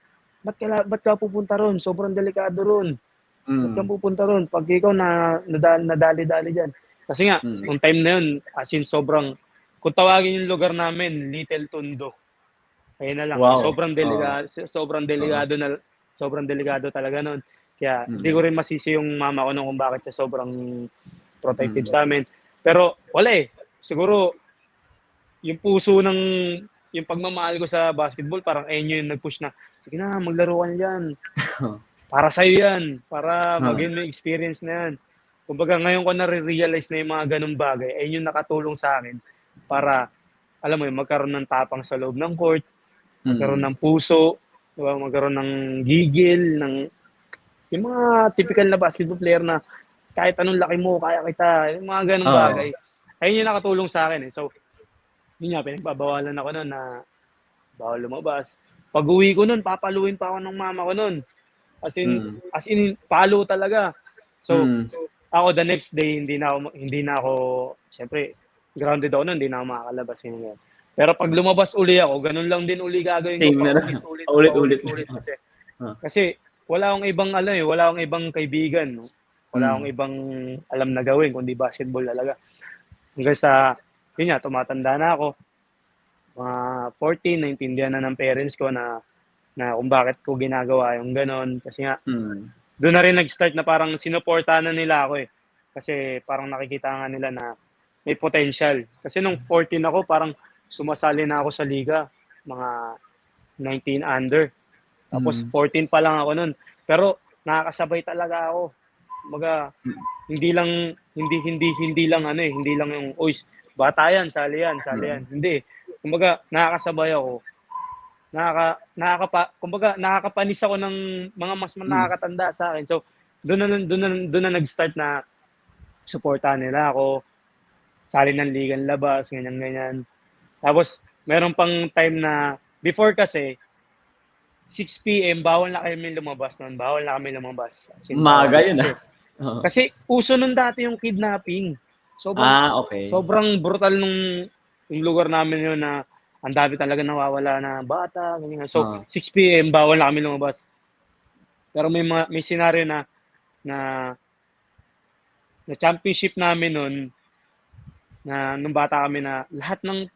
Speaker 2: ba't ka pupunta ron? Sobrang delikado ron. Ba't ka pupunta ron? Pag ikaw nadali-dali dyan. Kasi nga, nung time na yun, as in sobrang, kung tawagin yung lugar namin, Little Tondo. Ayun na lang.
Speaker 1: Wow.
Speaker 2: Sobrang delikado talaga noon. Kaya hindi ko rin masisi yung mama ko noon kung bakit siya sobrang protective sa amin. Pero wala eh. Siguro, yung puso yung pagmamahal ko sa basketball, parang ayun yung nag-push na, sige na, maglaro ka na dyan. Para sa'yo yan. Para maging may experience na yan. Kumbaga, ngayon ko na-realize na yung mga ganung bagay, ayun yung nakatulong sa akin para, alam mo yun, magkaroon ng tapang sa loob ng court, magkaroon ng puso, magkaroon ng gigil, yung mga typical na basketball player na kahit anong laki mo, kaya kita, yung mga gano'ng
Speaker 1: Oo.
Speaker 2: bagay. Ayun yung nakatulong sa'kin, eh. So, yun nga, pinagbabawalan ako nun na bawal lumabas. Pag-uwi ko nun, papaluin pa ako ng mama ko nun. As in
Speaker 1: Mm.
Speaker 2: as in palo talaga. So,
Speaker 1: Mm.
Speaker 2: ako the next day hindi na ako siyempre grounded ako nun, hindi na ako makakalabas, ganyan. Pero 'pag lumabas uli ako, gano'n lang din uli gagawin ko,
Speaker 1: Same na lang.
Speaker 2: paulit-ulit na
Speaker 1: Paulit-ulit.
Speaker 2: paulit-ulit kasi
Speaker 1: Oo.
Speaker 2: kasi wala akong ibang ano, eh, wala akong ibang kaibigan 'no. Wala akong
Speaker 1: Mm.
Speaker 2: ibang alam na gawin kundi basketball talaga. Hanggang sa yun nga, tumatanda na ako, mga 14 naintindihan na ng parents ko na kung bakit ko ginagawa yung gano'n. Kasi nga
Speaker 1: Mm.
Speaker 2: do'n na rin nag-start na parang sinuportahan na nila ako, eh. Kasi parang nakikita nga nila na may potential. Kasi nung 14 ako parang sumasali na ako sa liga, mga 19 under. Tapos
Speaker 1: Mm.
Speaker 2: 14 pa lang ako nun. Pero nakakasabay talaga ako. Kumbaga hindi lang hindi lang ano, eh, hindi lang yung, "Uy, bata yan, sali yan."
Speaker 1: Mm.
Speaker 2: Hindi. Kumbaga nakakasabay ako. Kumbaga nakakapanis ako ng mga mas
Speaker 1: Mm.
Speaker 2: nakakatanda sa'kin. So, dun na nag-start na suportahan nila ako, sali ng ligang labas, ganyan-ganyan. Tapos meron pang time na before kasi 6 PM bawal na kami lumabas nun, bawal na kami lumabas, as in bawal
Speaker 1: Maaga
Speaker 2: na.
Speaker 1: yun,
Speaker 2: Kasi
Speaker 1: Oo.
Speaker 2: kasi uso nun dati yung kidnapping. Sobrang
Speaker 1: Okey.
Speaker 2: sobrang brutal yung lugar namin yun na ang dami talagang nawawala na bata, ganyan. So,
Speaker 1: Oo.
Speaker 2: 6 PM bawal na kami lumabas. Pero may senaryo na na championship namin nun, na nung bata kami na lahat ng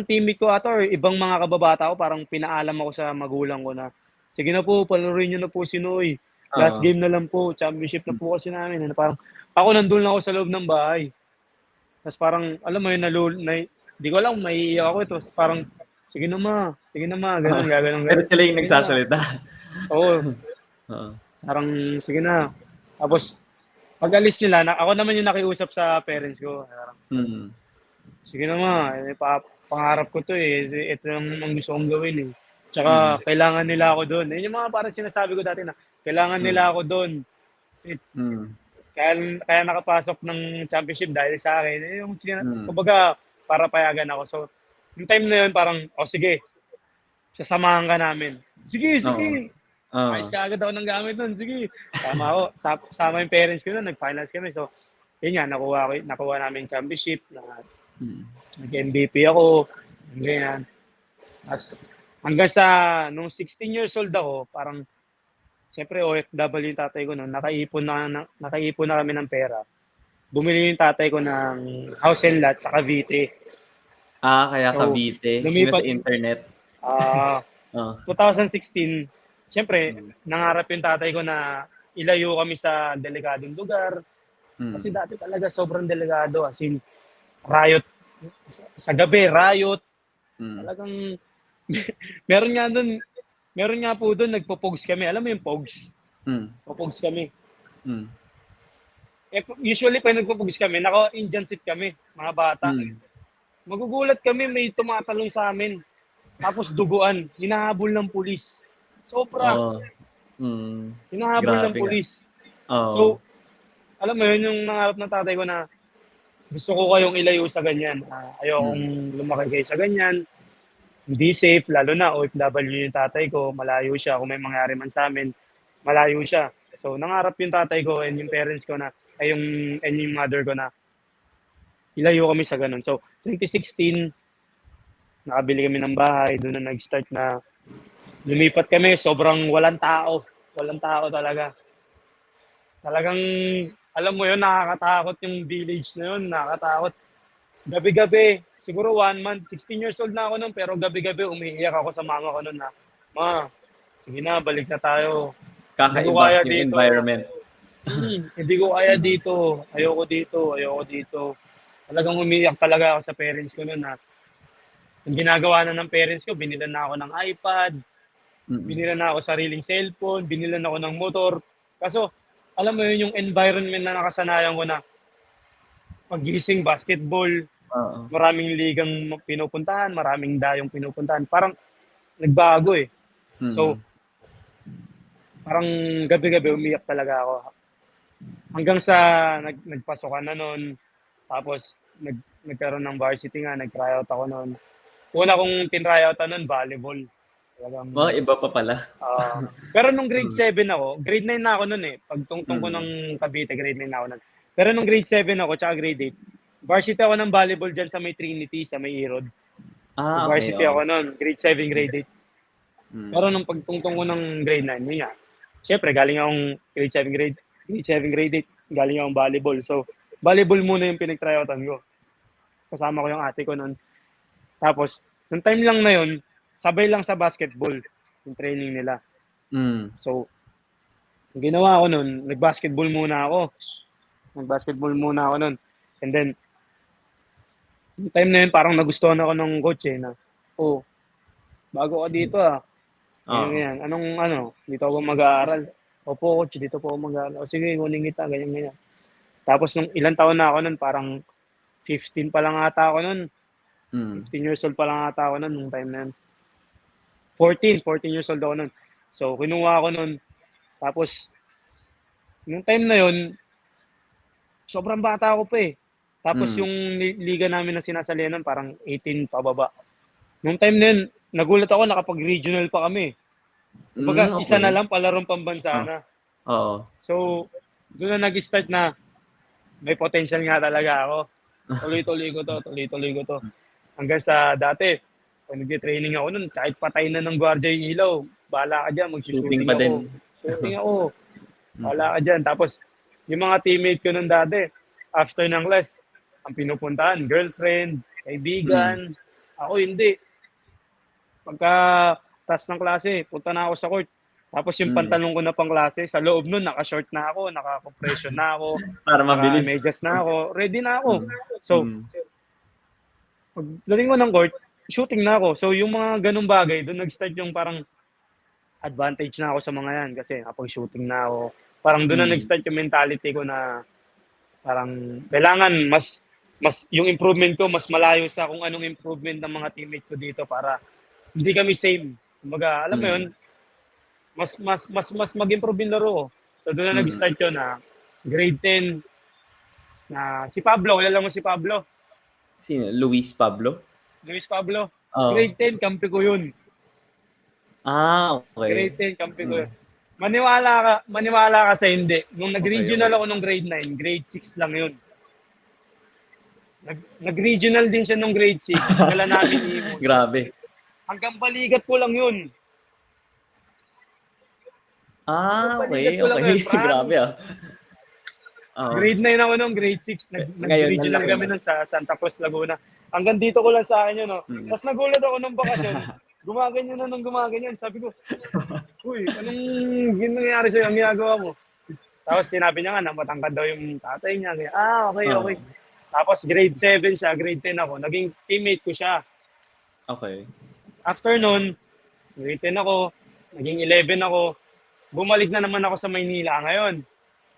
Speaker 2: teammate ko ata or ibang mga kababata ko parang pinaalam ako sa magulang ko na, "Sige na po, palaruin niyo na po si Noy. Last
Speaker 1: Oo.
Speaker 2: game na lang po, championship na po kasi namin." Ano, parang ako nandun lang ako sa loob ng bahay. Ta's parang alam mo yun, 'di ko alam kung maiiyak ako, tapos parang, sige na ma," gano'n, gaganon
Speaker 1: Pero
Speaker 2: gano'n.
Speaker 1: sila yung
Speaker 2: "Sige na."
Speaker 1: nagsasalita.
Speaker 2: Oo,
Speaker 1: Oo.
Speaker 2: parang, "Sige na." Tapos pag-alis nila ako naman yung nakiusap sa parents ko, parang,
Speaker 1: Mm.
Speaker 2: "Sige na ma, eh, pangarap ko 'to, eh, ito lang naman gusto kong gawin, eh.
Speaker 1: Mm.
Speaker 2: Tsaka kailangan nila ako dun." Yun yung mga parang sinasabi ko dati na kailangan
Speaker 1: Mm.
Speaker 2: nila ako dun. Kasi
Speaker 1: Mm.
Speaker 2: kaya kaya nakapasok ng championship dahil sa'kin, eh, yung
Speaker 1: Mm.
Speaker 2: kumbaga para payagan ako. So, yung time na yun parang, "O sige, sasamahan ka namin." "Sige,
Speaker 1: Oo.
Speaker 2: sige."
Speaker 1: Oo.
Speaker 2: Ayos kaagad ako ng gamit nun, sige. Sama ako, kasama yung parents ko nun, nag-finals kami. So, yun nga, nakuha namin yung championship,
Speaker 1: Mm.
Speaker 2: nag-MVP ako, ganyan. Ta's hanggang sa nung 16 years old ako, parang siyempre OFW yung tatay ko nun, nakaipon na kami ng pera. Bumili yung tatay ko ng house and lot sa Cavite.
Speaker 1: Kaya
Speaker 2: So,
Speaker 1: Cavite, yung
Speaker 2: lumipat
Speaker 1: sa internet.
Speaker 2: ah,
Speaker 1: Oo.
Speaker 2: 2016, siyempre
Speaker 1: Mm.
Speaker 2: nangarap yung tatay ko na ilayo kami sa delikadong lugar. Kasi
Speaker 1: Mm.
Speaker 2: dati talaga sobrang delikado, as in riot sa gabi, riot,
Speaker 1: Mm.
Speaker 2: talagang meron nga dun meron nga po dun nagpo-pogs kami, alam mo yung pogs?
Speaker 1: Hmm.
Speaker 2: Po-pogs kami.
Speaker 1: Hmm.
Speaker 2: Eh, usually 'pag nagpo-pogs kami naka-Indian seat kami, mga bata.
Speaker 1: Hmm.
Speaker 2: Magugulat kami may tumatalon sa'min, tapos duguan, hinahabol ng pulis. Sobra,
Speaker 1: Oo. Mm.
Speaker 2: hinahabol ng
Speaker 1: Grabe nga.
Speaker 2: pulis.
Speaker 1: Oo.
Speaker 2: So, alam mo yun, yung nangarap ng tatay ko na gusto ko kayong ilayo sa ganyan, ayokong
Speaker 1: Mm.
Speaker 2: lumaki kayo sa ganyan, hindi safe, lalo na OFW yung tatay ko, malayo siya, kung may mangyari man sa'min, malayo siya. So, nangarap yung tatay ko and yung parents ko na yung mother ko na ilayo kami sa gano'n. So, 2016 nakabili kami ng bahay, do'n na nag-start na lumipat kami, sobrang walang tao talaga. Talagang alam mo 'yun, nakakatakot yung village na 'yun, nakakatakot. Gabi-gabi, siguro 1 month, 16 years old na ako no'n, pero gabi-gabi umiiyak ako sa mama ko no'n na, "Ma, sige na balik na tayo, hindi ko
Speaker 1: Kakaiba
Speaker 2: kaya
Speaker 1: yung
Speaker 2: dito,
Speaker 1: environment.
Speaker 2: hindi ko kaya
Speaker 1: Mm.
Speaker 2: dito, ayoko dito." Talagang umiiyak talaga ako sa parents ko no'n na yung ginagawa na ng parents ko, binilhan na ako ng iPad,
Speaker 1: Mm.
Speaker 2: binilhan na ako sariling cellphone, binilhan ako ng motor. Kaso alam mo 'yun, yung environment na nakasanayan ko na paggising basketball,
Speaker 1: Oo.
Speaker 2: maraming ligang pinupuntahan, maraming dayong pinupuntahan, parang nagbago, eh. So,
Speaker 1: Mm.
Speaker 2: parang gabi-gabi umiiyak talaga ako. hanggang sa nagpasokan na nun, tapos nagkaroon ng varsity nga, nag-tryout ako nun. Una kong tin-tryoutan nun, volleyball. Talagang,
Speaker 1: Iba pa pala.
Speaker 2: pero nung grade 7 ako, grade 9 na ako nun eh. Pagtungtong ko ng Cavite, grade 9 na ako nun. Pero nung grade 7 ako, tsaka grade 8, varsity ako ng volleyball dyan sa may Trinity, sa may Irod.
Speaker 1: Okay.
Speaker 2: Varsity ako nun, grade 7, grade 8.
Speaker 1: Mm.
Speaker 2: Pero nung pagtungtong ko ng grade 9, yun nga. Siyempre, galing akong grade 7, grade 8, galing akong volleyball. So, volleyball muna yung pinag-tryoutan ko. Kasama ko yung ate ko nun. Tapos, nung time lang na yun, sabay lang sa basketball yung training nila. So, ang ginawa ko nun, nag-basketball muna ako. Nun. And then, yung time na yun, parang nagustuhan ako ng coach na, bago ka dito Ganyan. Dito ako mag-aaral. Opo, coach, dito po ako mag-aaral. O sige, kunin kita, ganyan. Tapos nung ilang taon na ako nun, parang 15 pa lang ata ako nun. 15 years old pa lang ata ako nun, nung time na yun. 14 years old ako nun. So, kinuha ako nun. Tapos, nung time na yun, sobrang bata ako pa eh. Tapos yung liga namin na sinasalihan nun, parang 18 pababa. Nung time na yun, nagulat ako, nakapag-regional pa kami. Kumbaga,
Speaker 1: Okay.
Speaker 2: isa na lang, palarong pambansa na.
Speaker 1: Oo.
Speaker 2: So, doon na nag-start na may potential nga talaga ako. Tuloy-tuloy ko to. Hanggang sa dati, pag nag-training ako nun, kahit patay na ng gwardiya yung ilaw, bahala ka dyan, mag-shooting
Speaker 1: Shooting pa
Speaker 2: ako.
Speaker 1: din.
Speaker 2: Shooting ako. Bahala ka dyan. Tapos, yung mga teammate ko nun dati, after ng class, ang pinupuntahan, girlfriend, kaibigan. Ako hindi. Pagka taas ng klase, punta na ako sa court. Tapos yung pantalon ko na pang klase, sa loob nun, naka-short na ako, naka-compression na ako,
Speaker 1: Para mabilis.
Speaker 2: naka-medyas na ako, ready na ako. So, pagdating ko ng court, shooting na ako. So, yung mga ganung bagay, doon nag-start yung parang advantage na ako sa mga yan kasi kapag shooting na ako, parang doon na nag-start yung mentality ko na parang kailangan mas yung improvement ko mas malayo sa kung anong improvement ng mga teammates ko dito para hindi kami same. Kumbaga, alam mo yun, mas mag-improve yung laro ko. So doon na nag-start yun na grade 10 na si Pablo, kilala mo si Pablo?
Speaker 1: Sino? Luis Pablo?
Speaker 2: Luis Pablo.
Speaker 1: Oo.
Speaker 2: Grade 10, kampi ko yun.
Speaker 1: Okay.
Speaker 2: Grade 10, kampi ko yun. Maniwala ka sa hindi. Nung nag-regional ako nung grade 9, grade 6 lang yun. Nag-regional din siya nung grade 6. Dala namin Imos.
Speaker 1: Grabe.
Speaker 2: Hanggang baligat ko lang yun.
Speaker 1: Okay.
Speaker 2: ko lang yun, promise.
Speaker 1: Grabe
Speaker 2: Grade 9 ako nung grade 6. Nag-regional kami nun sa Santa Cruz, Laguna. Hanggang dito ko lang sa akin yun. Tapos nagulat ako nung bakasyon. Gumaganyan. Sabi ko, uy, anong nangyari sa'yo? Ang ginagawa mo? Tapos sinabi niya nga na matangkad daw yung tatay niya. Okay. Tapos grade 7 siya, grade 10 ako. Naging teammate ko siya.
Speaker 1: Okay.
Speaker 2: After nun, grade 10 ako, naging 11 ako. Bumalik na naman ako sa Maynila ngayon.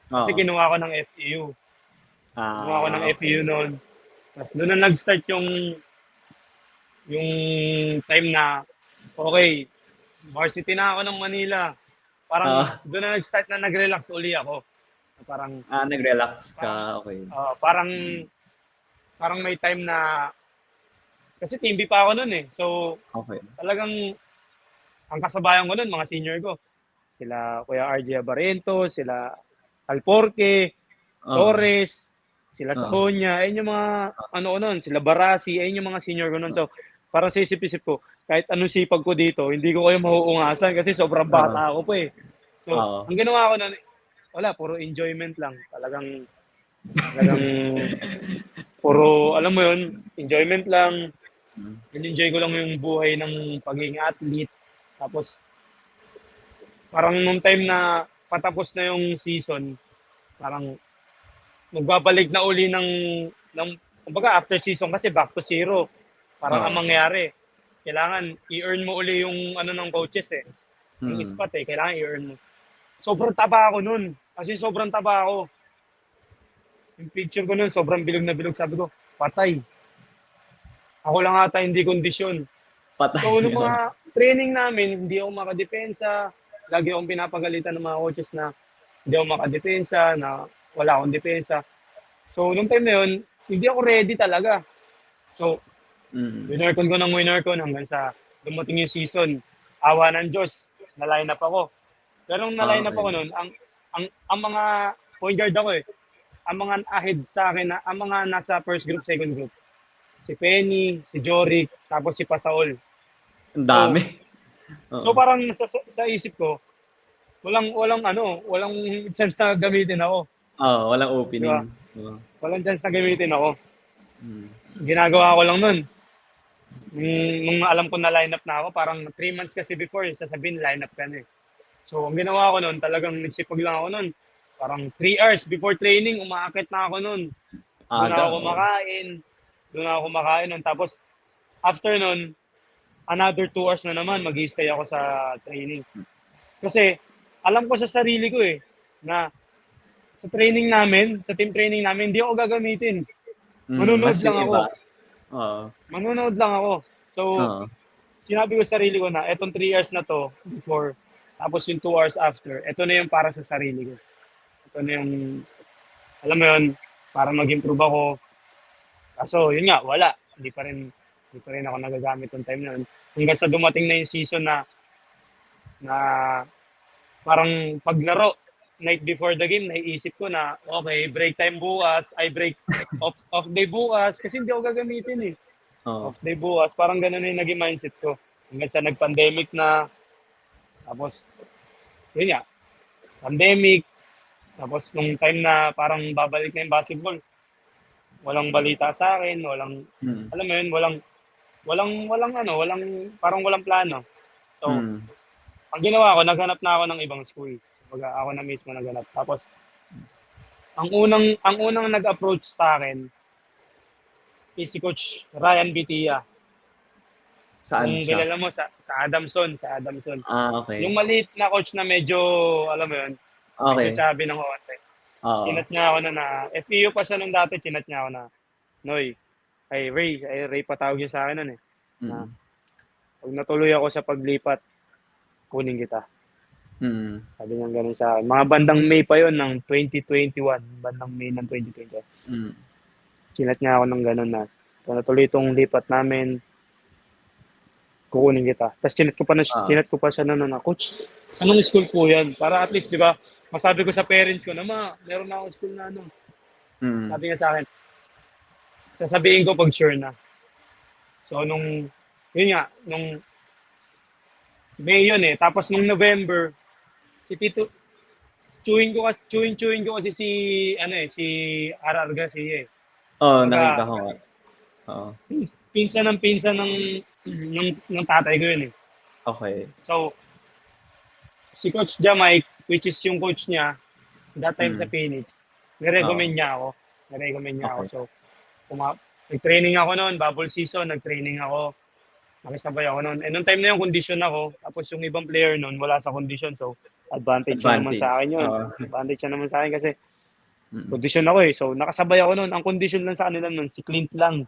Speaker 2: Kasi kinuha ko ng FEU. Kinuha ko ng FEU noon. Tapos doon na nag-start yung time na, okay, varsity na ako ng Manila. Parang doon na nag-start na nag-relax uli ako. Parang
Speaker 1: nag-relax ka, okay.
Speaker 2: Parang may time na, kasi team B pa ako noon eh. So,
Speaker 1: okay.
Speaker 2: Talagang, ang kasabayan ko noon, mga senior ko. Sila Kuya RJ Abarento, sila Alporque, Torres, sila Sahonia, ayun yung mga, sila Barasi, ayun yung mga senior ko noon. So, parang sa isip-isip ko, kahit anong sipag ko dito, hindi ko kayo mahuungasan kasi sobrang bata ako pa eh. So, ang ginawa ko noon, wala, puro enjoyment lang. Talagang puro, alam mo yun, enjoyment lang. Enjoy ko lang yung buhay ng pagiging athlete. Tapos, parang nung time na patapos na yung season, parang magbabalik na uli ng kumbaga after season kasi back to zero. Parang ang mangyari, kailangan i-earn mo uli yung ng coaches eh. Yung spot eh, kailangan i-earn mo. Sobrang taba ako nun. Kasi sobrang taba ako. Yung picture ko nun, sobrang bilog na bilog. Sabi ko, patay. Ako lang ata hindi kondisyon.
Speaker 1: Patay.
Speaker 2: So, nung mga training namin, hindi ako makadepensa. Lagi akong pinapagalitan ng mga coaches na hindi ako makadepensa, na wala akong depensa. So, nung time na yun, hindi ako ready talaga. So, winerkon ko ng winerkon hanggang sa dumating yung season. Awa ng Diyos, na-line up ako. Pero nung na-line up ako
Speaker 1: Okay.
Speaker 2: nun, ang mga point guard ako eh. Ang mga ahead sa akin, ang mga nasa first group, second group. Si Penny, si Joric, tapos si Pasaol.
Speaker 1: Ang
Speaker 2: So,
Speaker 1: dami. Oo.
Speaker 2: parang sa isip ko, walang chance na gamitin ako.
Speaker 1: Oo, walang
Speaker 2: Di
Speaker 1: opening.
Speaker 2: ba?
Speaker 1: Oo.
Speaker 2: Walang chance na gamitin ako.
Speaker 1: Mm.
Speaker 2: Ginagawa ko lang nun, nung alam ko na lineup na ako, parang 3 months kasi before, sasabihin lineup ka na eh. So, ang ginawa ko nun, talagang nagsipag lang ako nun. Parang 3 hours before training, umaakit na ako nun. Doon
Speaker 1: Aga,
Speaker 2: ako
Speaker 1: oo.
Speaker 2: kumakain nun. Tapos, after nun, another 2 hours na naman, mag-stay ako sa training. Kasi, alam ko sa sarili ko eh, na sa training namin, sa team training namin, hindi ako gagamitin. Manunood
Speaker 1: Mas
Speaker 2: lang
Speaker 1: yung
Speaker 2: ako.
Speaker 1: iba. Oo.
Speaker 2: Manunood lang ako. So,
Speaker 1: Oo.
Speaker 2: sinabi ko sa sarili ko na, etong 3 hours na to, before, tapos yung 2 hours after, eto na yung para sa sarili ko. Ito na yung, alam mo yun, para mag-improve ako. Kaso, yun nga, wala. Hindi pa rin ako nagagamit yung time na yun. Hanggang sa dumating na yung season na parang paglaro, night before the game, naiisip ko na, okay, break time bukas, break off day bukas, kasi hindi ako gagamitin eh.
Speaker 1: Oo.
Speaker 2: Off day bukas, parang ganun na yung naging mindset ko. Hanggang sa nag-pandemic na, tapos, yun nga, pandemic, tapos nung time na parang babalik na yung basketball, walang balita sa akin,
Speaker 1: Mm.
Speaker 2: alam mo yun, parang walang plano. So,
Speaker 1: Mm.
Speaker 2: ang ginawa ko, naghanap na ako ng ibang school. Kumbaga, ako na mismo naghanap. Tapos, ang unang nag-approach sa akin is si Coach Ryan Bitia.
Speaker 1: Saan
Speaker 2: Kung
Speaker 1: siya?
Speaker 2: kilala mo, sa Adamson.
Speaker 1: Okay.
Speaker 2: Yung maliit na coach na medyo, alam mo yun, medyo
Speaker 1: Okay.
Speaker 2: chubby ng konti.
Speaker 1: Oo.
Speaker 2: Chinat niya ako na FEU pa siya nung dati, chinat niya ako na, Noy, Ray patawag yun sa akin nun eh, na
Speaker 1: Mm.
Speaker 2: pag natuloy ako sa paglipat, kunin kita.
Speaker 1: Mm.
Speaker 2: Sabi niya ganun sa akin. Mga bandang May pa yon ng 2021, bandang May ng 2021.
Speaker 1: Mm.
Speaker 2: Chinat niya ako ng ganun na, kung natuloy itong lipat namin, kukunin kita. Tapos
Speaker 1: Oo.
Speaker 2: chinat ko pa siya na, Coach, anong school po yan? Para at least, di ba, masabi ko sa parents ko na, meron na akong school na ano.
Speaker 1: Mm.
Speaker 2: Sabi niya sa akin, sasabihin ko pag sure na. So, yun nga, nung May yun eh. Tapos nung November, si Tito, chewing ko kasi si RR Garcia eh.
Speaker 1: Oo, nakita
Speaker 2: Kumbaga,
Speaker 1: ko nga. Oo.
Speaker 2: pinsan ng tatay ko yun eh.
Speaker 1: Okay.
Speaker 2: So, si Coach Jamike, which is yung coach niya, that time sa
Speaker 1: Mm.
Speaker 2: Phoenix,
Speaker 1: Oo.
Speaker 2: nirecommend niya ako.
Speaker 1: Okay.
Speaker 2: So, nag-training ako noon, bubble season, nag-training ako. Nakisabay ako noon. And nung time na yun, condition ako. Tapos yung ibang player noon, wala sa condition. So, advantage siya naman
Speaker 1: Advantage.
Speaker 2: sa akin yun.
Speaker 1: Oo.
Speaker 2: Advantage siya naman sa akin kasi
Speaker 1: Mm.
Speaker 2: condition ako eh. So, nakasabay ako noon. Ang condition lang sa kanila noon, si Clint lang.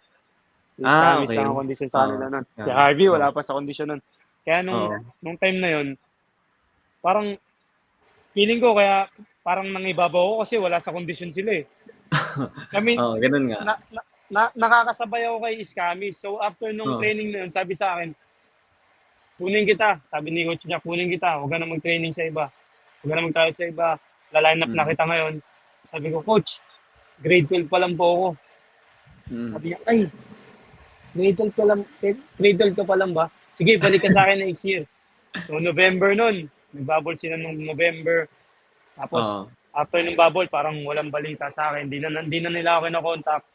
Speaker 2: Si Camis lang
Speaker 1: Okay.
Speaker 2: ang condition sa
Speaker 1: Oo.
Speaker 2: kanila noon. Si
Speaker 1: Scams.
Speaker 2: Harvey,
Speaker 1: Oo.
Speaker 2: wala pa sa condition noon. Kaya
Speaker 1: Oo.
Speaker 2: nung time na yun, parang feeling ko kaya parang nangibabaw ako kasi wala sa condition sila eh. Kami,
Speaker 1: Oo, ganun nga.
Speaker 2: nakakasabay ako kay Iskamis. So, after nung
Speaker 1: Oo.
Speaker 2: training na yun, sabi sa akin, kunin kita. Sabi ni coach niya, kunin kita. Huwag ka na mag-training sa iba. Huwag ka na mag-try sa iba. Laline up na
Speaker 1: Mm.
Speaker 2: kita ngayon. Sabi ko, Coach, grade 12 pa lang po ako.
Speaker 1: Mm.
Speaker 2: Sabi niya, grade 12 ka pa lang ba? Sige, balik ka sa akin next year. So, November nun. Nagbabol sila nung November. Tapos,
Speaker 1: Oo.
Speaker 2: after nung bubble, parang walang balita sa akin. Hindi na nila ako na-contact.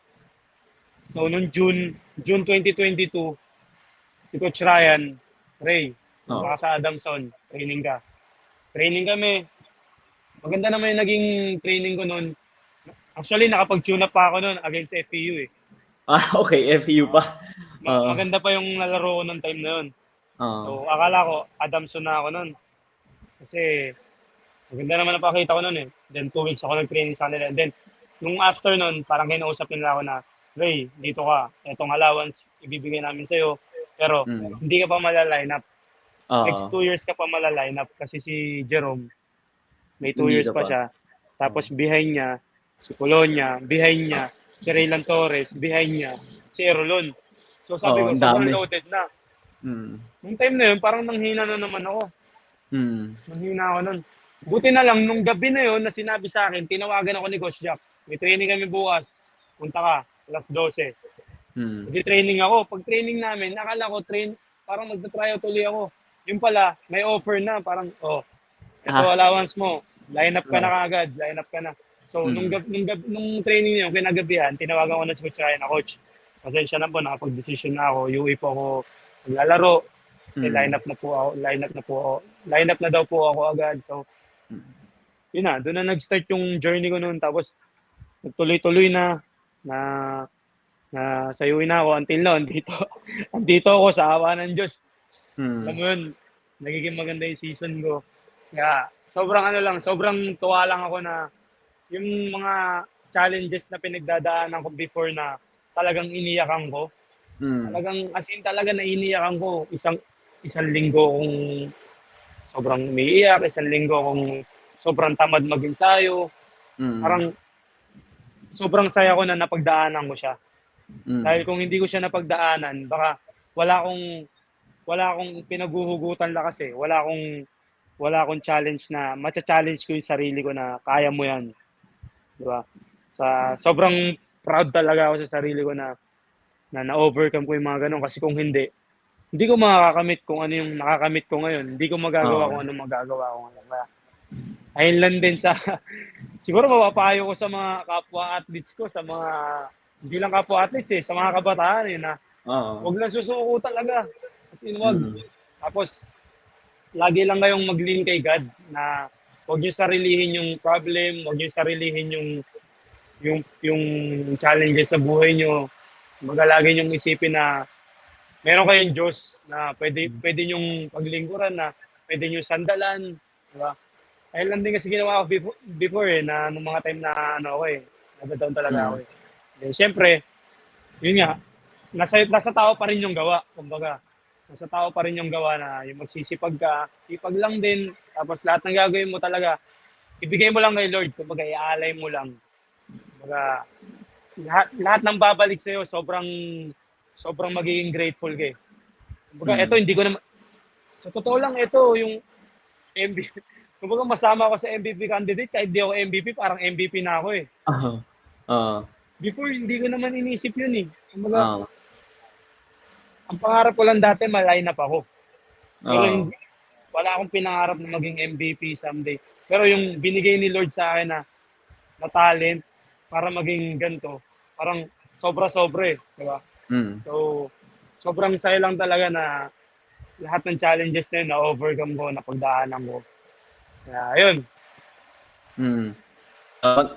Speaker 2: So, nung June 2022, si Coach Ryan, Ray,
Speaker 1: Oo.
Speaker 2: punta ka sa Adamson, training ka. Training kami. Maganda naman yung naging training ko noon. Actually, nakapag-tune up pa ako noon against FEU eh.
Speaker 1: Okay. FU pa. Oo.
Speaker 2: Maganda pa yung nalaro ko noong time na yun.
Speaker 1: Oo.
Speaker 2: So, akala ko, Adamson na ako noon. Kasi, maganda naman ang pakita ko noon eh. Then, 2 weeks ako nag-training sa kanila. And then, nung after noon, parang kinausap nila ako na, Ray, dito ka. Itong allowance, ibibigay namin sa'yo. Pero,
Speaker 1: Mm.
Speaker 2: hindi ka pa malaline up. Next
Speaker 1: Oo.
Speaker 2: 2 years ka pa malaline up kasi si Jerome, may 2 years
Speaker 1: Nandito
Speaker 2: pa
Speaker 1: pa.
Speaker 2: siya. Tapos behind niya, si Polonia, behind niya, si Raylan Torres, behind niya, si Erolon. So sabi
Speaker 1: Oo,
Speaker 2: ko,
Speaker 1: ang
Speaker 2: sobrang
Speaker 1: dami.
Speaker 2: loaded na.
Speaker 1: Mm.
Speaker 2: Nung time na yun, parang nanghina na naman ako.
Speaker 1: Mm.
Speaker 2: Nanghina ako nun. Buti na lang, nung gabi na yun, na sinabi sa akin, tinawagan ako ni Coach Jack. May training kami bukas. Punta ka, alas 12.
Speaker 1: Mm.
Speaker 2: Nag-training ako. Pag training namin, nakala ko parang magta-tryout ulit ako. Yung pala, may offer na, parang, ito
Speaker 1: Ah,
Speaker 2: allowance mo. Line up ka na
Speaker 1: oo.
Speaker 2: kagad, line up ka na. So,
Speaker 1: Mm.
Speaker 2: nung training niyo, kinagabihan, tinawagan ko na si Coach Ryan na, Coach, pasensya na po, nakapag-decision na ako. UE po ako maglalaro. Kasi
Speaker 1: Mm.
Speaker 2: line up na daw po ako agad. So,
Speaker 1: Mm.
Speaker 2: yun na, doon na nag-start yung journey ko noon. Tapos, nagtuloy-tuloy na sayuin na ako until now, andito ako sa awa ng Diyos. Alam
Speaker 1: Mm.
Speaker 2: mo yun, nagiging maganda yung season ko. Kaya, sobrang tuwa lang ako na yung mga challenges na pinagdadaanan ko before na talagang iniyakan ko.
Speaker 1: Mm.
Speaker 2: Talagang, as in talaga na iniyakan ko. Isang linggo kong sobrang umiiyak, isang linggo kong sobrang tamad mag-ensayo.
Speaker 1: Mm.
Speaker 2: Parang sobrang saya ko na napagdaanan ko siya. Dahil
Speaker 1: Mm.
Speaker 2: kung hindi ko siya napagdaanan, baka wala akong wala akong pinaguhugutan lakas eh. Wala akong challenge na macha-challenge ko yung sarili ko na kaya mo yan, di ba? Sobrang proud talaga ako sa sarili ko na na-overcome ko yung mga ganun kasi kung hindi ko makakamit kung ano yung nakakamit ko ngayon. Hindi ko magagawa
Speaker 1: Oo.
Speaker 2: kung ano magagawa ko ngayon. Kaya ayun lang din siguro mapapayo ko sa mga kapwa athletes ko, sa mga hindi lang kapwa athletes sa mga kabataan na
Speaker 1: Oo.
Speaker 2: wag lang susuko talaga. As in, wag.
Speaker 1: Mm.
Speaker 2: Tapos, lagi lang kayong mag-lean kay God na wag niyo sarilihin yung problem, wag niyo sarilihin yung challenges sa buhay niyo. Lagi niyong isipin na meron kayong Diyos na pwede niyong paglingkuran, na pwede niyo sandalan, di ba? Ayun lang din kasi ginawa ko before na nung mga time na nagda-down talaga ako
Speaker 1: Mm.
Speaker 2: eh. Siyempre, yun nga, nasa tao pa rin yung gawa, kumbaga. Nasa tao pa rin yung gawa na yung magsisipag ka, sipag lang din, tapos lahat ng gagawin mo talaga, ibigay mo lang kay Lord, kumbaga iaalay mo lang. Kumbaga, lahat ng babalik sa'yo, sobrang magiging grateful ka eh. Kumbaga, eto
Speaker 1: Mm.
Speaker 2: hindi ko naman, sa totoo lang, ito yung MVP. Kumbaga, masama ako sa MVP candidate, kahit di ako MVP, parang MVP na ako eh.
Speaker 1: Oo. Oo.
Speaker 2: Before, hindi ko naman inisip yun eh. Kumbaga,
Speaker 1: Oo.
Speaker 2: ang pangarap ko lang dati, ma-line up ako. Pero
Speaker 1: Oo.
Speaker 2: wala akong pinangarap na maging MVP someday. Pero yung binigay ni Lord sa akin na talent para maging ganito, parang sobra-sobra eh, di ba?
Speaker 1: Mm.
Speaker 2: So, sobrang saya lang talaga na lahat ng challenges na yun, na-overcome ko, napagdaanan ko. Kaya, ayun.
Speaker 1: Mm.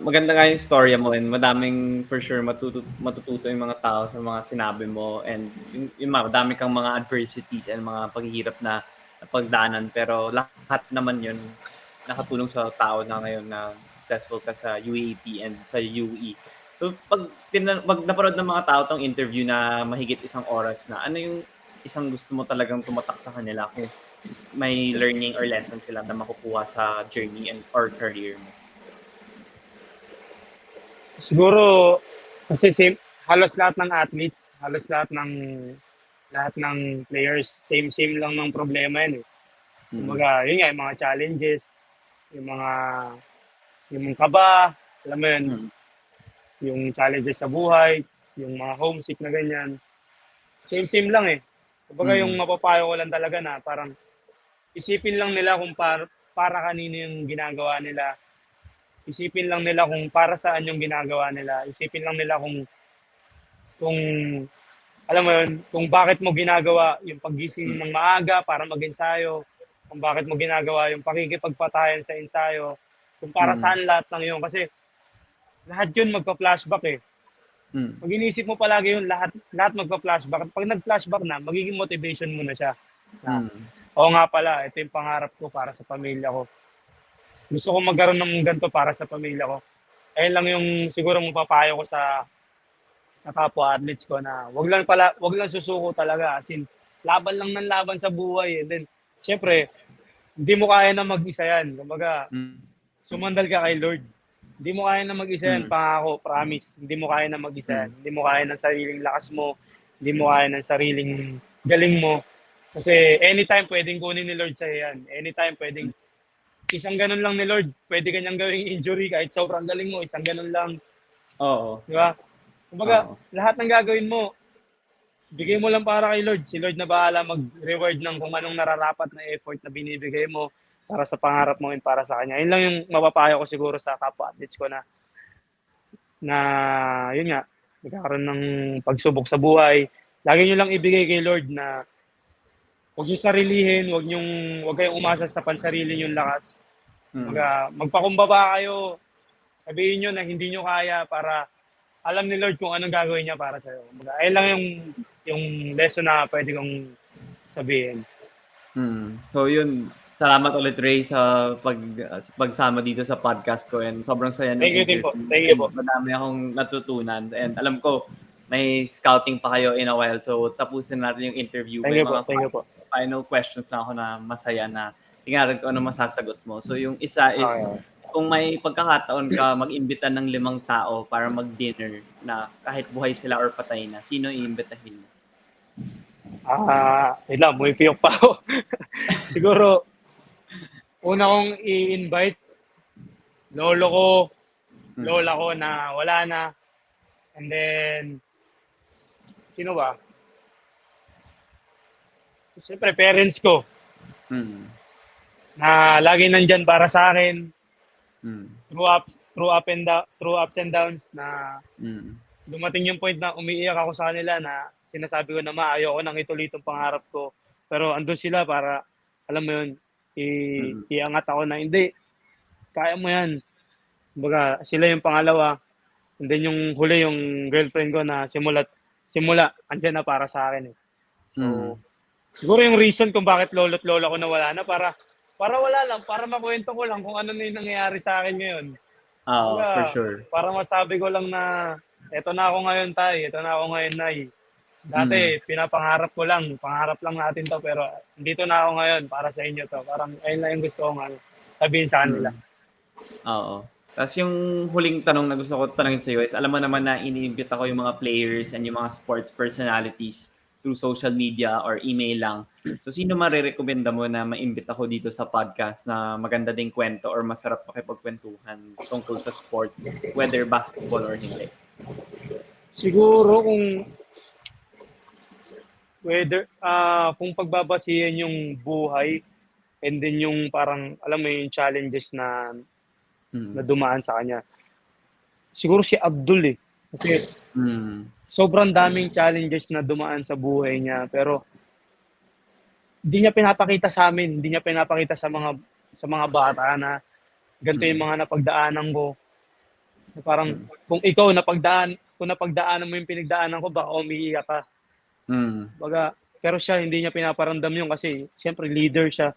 Speaker 1: Maganda nga yung storya mo and madaming for sure matututo yung mga tao sa mga sinabi mo and yung madami kang mga adversities and mga paghihirap na napagdaanan pero lahat naman yun nakatulong sa tao na ngayon na successful ka sa UAP and sa UE. So pag napanood ng mga tao tong interview na mahigit 1 oras na, ano yung isang gusto mo talagang tumatak sa kanila kung may learning or lesson sila na makukuha sa journey and or career mo?
Speaker 2: Siguro, kasi halos lahat ng athletes, halos lahat ng players, same lang ng problema yan eh.
Speaker 1: Mm.
Speaker 2: Kumbaga, yun nga, yung mga challenges, yung yung kaba, alam mo yun,
Speaker 1: Mm.
Speaker 2: yung challenges sa buhay, yung mga homesick na ganyan. Same lang eh. Kumbaga yung
Speaker 1: Mm.
Speaker 2: mapapayo ko lang talaga na parang isipin lang nila kung para kanino yung ginagawa nila. Isipin lang nila kung para saan yung ginagawa nila. Isipin lang nila kung alam mo yun, kung bakit mo ginagawa yung paggising
Speaker 1: Mm.
Speaker 2: ng maaga para mag-ensayo, kung bakit mo ginagawa yung pakikipagpatayan sa ensayo, kung para
Speaker 1: Mm.
Speaker 2: saan lahat ng yun. Kasi lahat yun magpa-flashback eh.
Speaker 1: Mm.
Speaker 2: Pag inisip mo palagi yun, lahat magpa-flashback. Pag nag-flashback na, magiging motivation mo na siya. Na,
Speaker 1: Mm.
Speaker 2: oo nga pala, ito yung pangarap ko para sa pamilya ko. Gusto ko magkaroon ng ganito para sa pamilya ko. Ayun lang yung siguro mapapayo ko sa kapwa athletes ko na wag lang susuko talaga, as in laban lang ng laban sa buhay and then syempre hindi mo kaya na mag-isa yan. Kumbaga,
Speaker 1: Mm.
Speaker 2: sumandal ka kay Lord. Hindi mo kaya na mag-isa yan, pangako, promise. Hindi mo kaya na mag-isa yan. Hindi mo kaya ng sariling lakas mo, hindi mo kaya ng sariling galing mo. Kasi anytime pwedeng kunin ni Lord sa'yo yan. Anytime pwedeng isang ganun lang ni Lord, pwede kanyang gawing injury kahit sobrang galing mo, isang ganun lang.
Speaker 1: Oo.
Speaker 2: Di ba? Kumbaga,
Speaker 1: Oo.
Speaker 2: lahat ng gagawin mo, bigay mo lang para kay Lord. Si Lord na bahala mag-reward ng kung anong nararapat na effort na binibigay mo para sa pangarap mo and para sa kanya. Yun lang yung mapapayo ko siguro sa kapwa-athletes ko na yun nga, nagkakaroon ng pagsubok sa buhay. Lagi nyo lang ibigay kay Lord na huwag nyo sarilihin, huwag kayong umasa sa pansarili yung lakas. Magpakumbaba kayo, sabihin nyo na hindi nyo kaya para alam ni Lord kung anong gagawin niya para sa'yo. Ayun lang yung lesson na pwede kong sabihin.
Speaker 1: So yun, salamat ulit Ray sa pagsama dito sa podcast ko and sobrang saya ng
Speaker 2: Thank you po.
Speaker 1: Thank you po. Madami akong natutunan and alam ko may scouting pa kayo in a while so tapusin natin yung interview.
Speaker 2: Thank you po.
Speaker 1: Final questions na ako na masaya na tingnan ko ano masasagot mo. So yung isa is kung may pagkakataon ka mag-imbita ng 5 tao para mag-dinner na kahit buhay sila or patay na, sino iimbitahin mo?
Speaker 2: Wait lang, puyok pa ako. Siguro, una kong i-invite, lolo ko, lola ko na wala na. And then, sino ba? Siyempre, parents ko. Na lagi nandyan para sa akin. Through ups and downs na dumating yung point na umiiyak ako sa kanila na sinasabi ko na ayoko nang ituloy itong pangarap ko. Pero andun sila para, alam mo yun, iangat ako na hindi, kaya mo yan. Kumbaga, sila yung pangalawa. And then yung huli, yung girlfriend ko na simula, andyan na para sa akin. So, siguro yung reason kung bakit lolo't lola ko na wala na, para wala lang, para makwento ko lang kung ano na yung nangyayari sa akin ngayon.
Speaker 1: For sure.
Speaker 2: Para masabi ko lang na, eto na ako ngayon, tay. Eto na ako ngayon, nay. Dati, pinapangarap ko lang. Pangarap lang natin to. Pero, dito na ako ngayon para sa inyo to. Parang, ayun lang yung gusto kong sabihin sa kanila.
Speaker 1: Oo. Tapos yung huling tanong na gusto ko tanongin sa iyo is, alam mo naman na iniimbita ko yung mga players and yung mga sports personalities through social media or email lang. So, sino marirekomenda mo na maimbita ko dito sa podcast na maganda ding kwento or masarap pakipagkwentuhan tungkol sa sports, whether basketball or hindi?
Speaker 2: Siguro kung pagbabasihan yung buhay and then yung parang, alam mo yung challenges na dumaan sa kanya. Siguro si Abdul Kasi sobrang daming challenges na dumaan sa buhay niya pero hindi niya pinapakita sa amin, hindi niya pinapakita sa mga bata na ganito yung mga napagdaanan ko. Parang kung ikaw napagdaanan mo yung pinagdaanan ko, baka umiiyak ka. Pero siya hindi niya pinaparamdam yun kasi siyempre leader siya.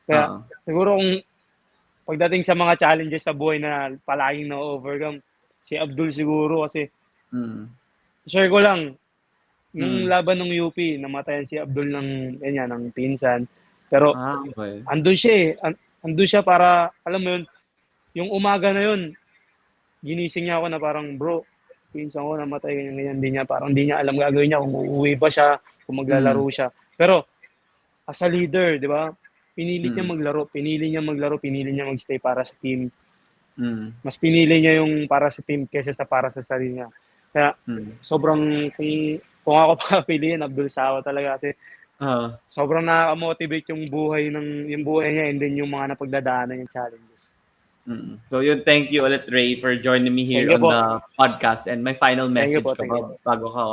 Speaker 2: Kaya siguro kung pagdating sa mga challenges sa buhay na palaging na-overcome, si Abdul siguro kasi share ko lang, yung laban ng UP, namatayan si Abdul ng pinsan. Pero andun siya andun siya para, alam mo yun, yung umaga na yun, ginising niya ako na parang, bro, pinsan ko namatay, ganyan, hindi niya alam gagawin niya, kung uuwi ba siya, kung maglalaro siya. Pero, as a leader, di ba, pinili niya maglaro, pinili niya magstay para sa team. Mas pinili niya yung para sa team kaysa sa para sa sarili niya. Kaya, sobrang, kung ako papiliin, Abdul Sawa talaga kasi, sobrang nakaka-motivate yung buhay niya and then yung mga napagdadaanan yung challenges.
Speaker 1: So yun, thank you ulit Ray for joining me here on the podcast and my final message bago ka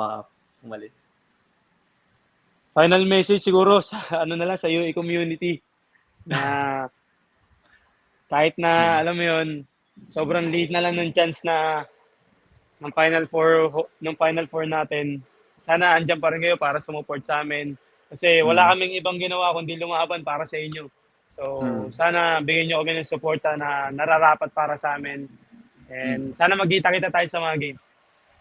Speaker 1: umalis.
Speaker 2: Final message siguro sa sa UE community na kahit na alam mo yun, sobrang liit na lang ng chance na ng Final Four natin. Sana andyan pa rin kayo para sumuport sa amin kasi wala kaming ibang ginawa kundi lumaban para sa inyo. So, sana bigyan niyo kami ng suporta na nararapat para sa amin. And sana magkita-kita tayo sa mga games.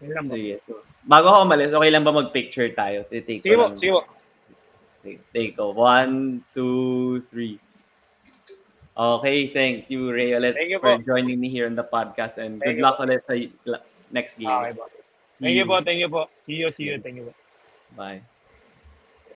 Speaker 2: Yun lang po.
Speaker 1: Sige. So, bago ako umalis, okay lang ba mag-picture tayo?
Speaker 2: Sige po.
Speaker 1: Sige, take ko. 1, 2, 3. Okay, thank you, Ray, ulit
Speaker 2: Thank you
Speaker 1: for
Speaker 2: po.
Speaker 1: joining me here in the podcast and good
Speaker 2: Thank you
Speaker 1: luck
Speaker 2: po.
Speaker 1: ulit sa next
Speaker 2: Okay
Speaker 1: games.
Speaker 2: po.
Speaker 1: See you.
Speaker 2: Thank you po. See you.
Speaker 1: Yes.
Speaker 2: Thank you po.
Speaker 1: Bye.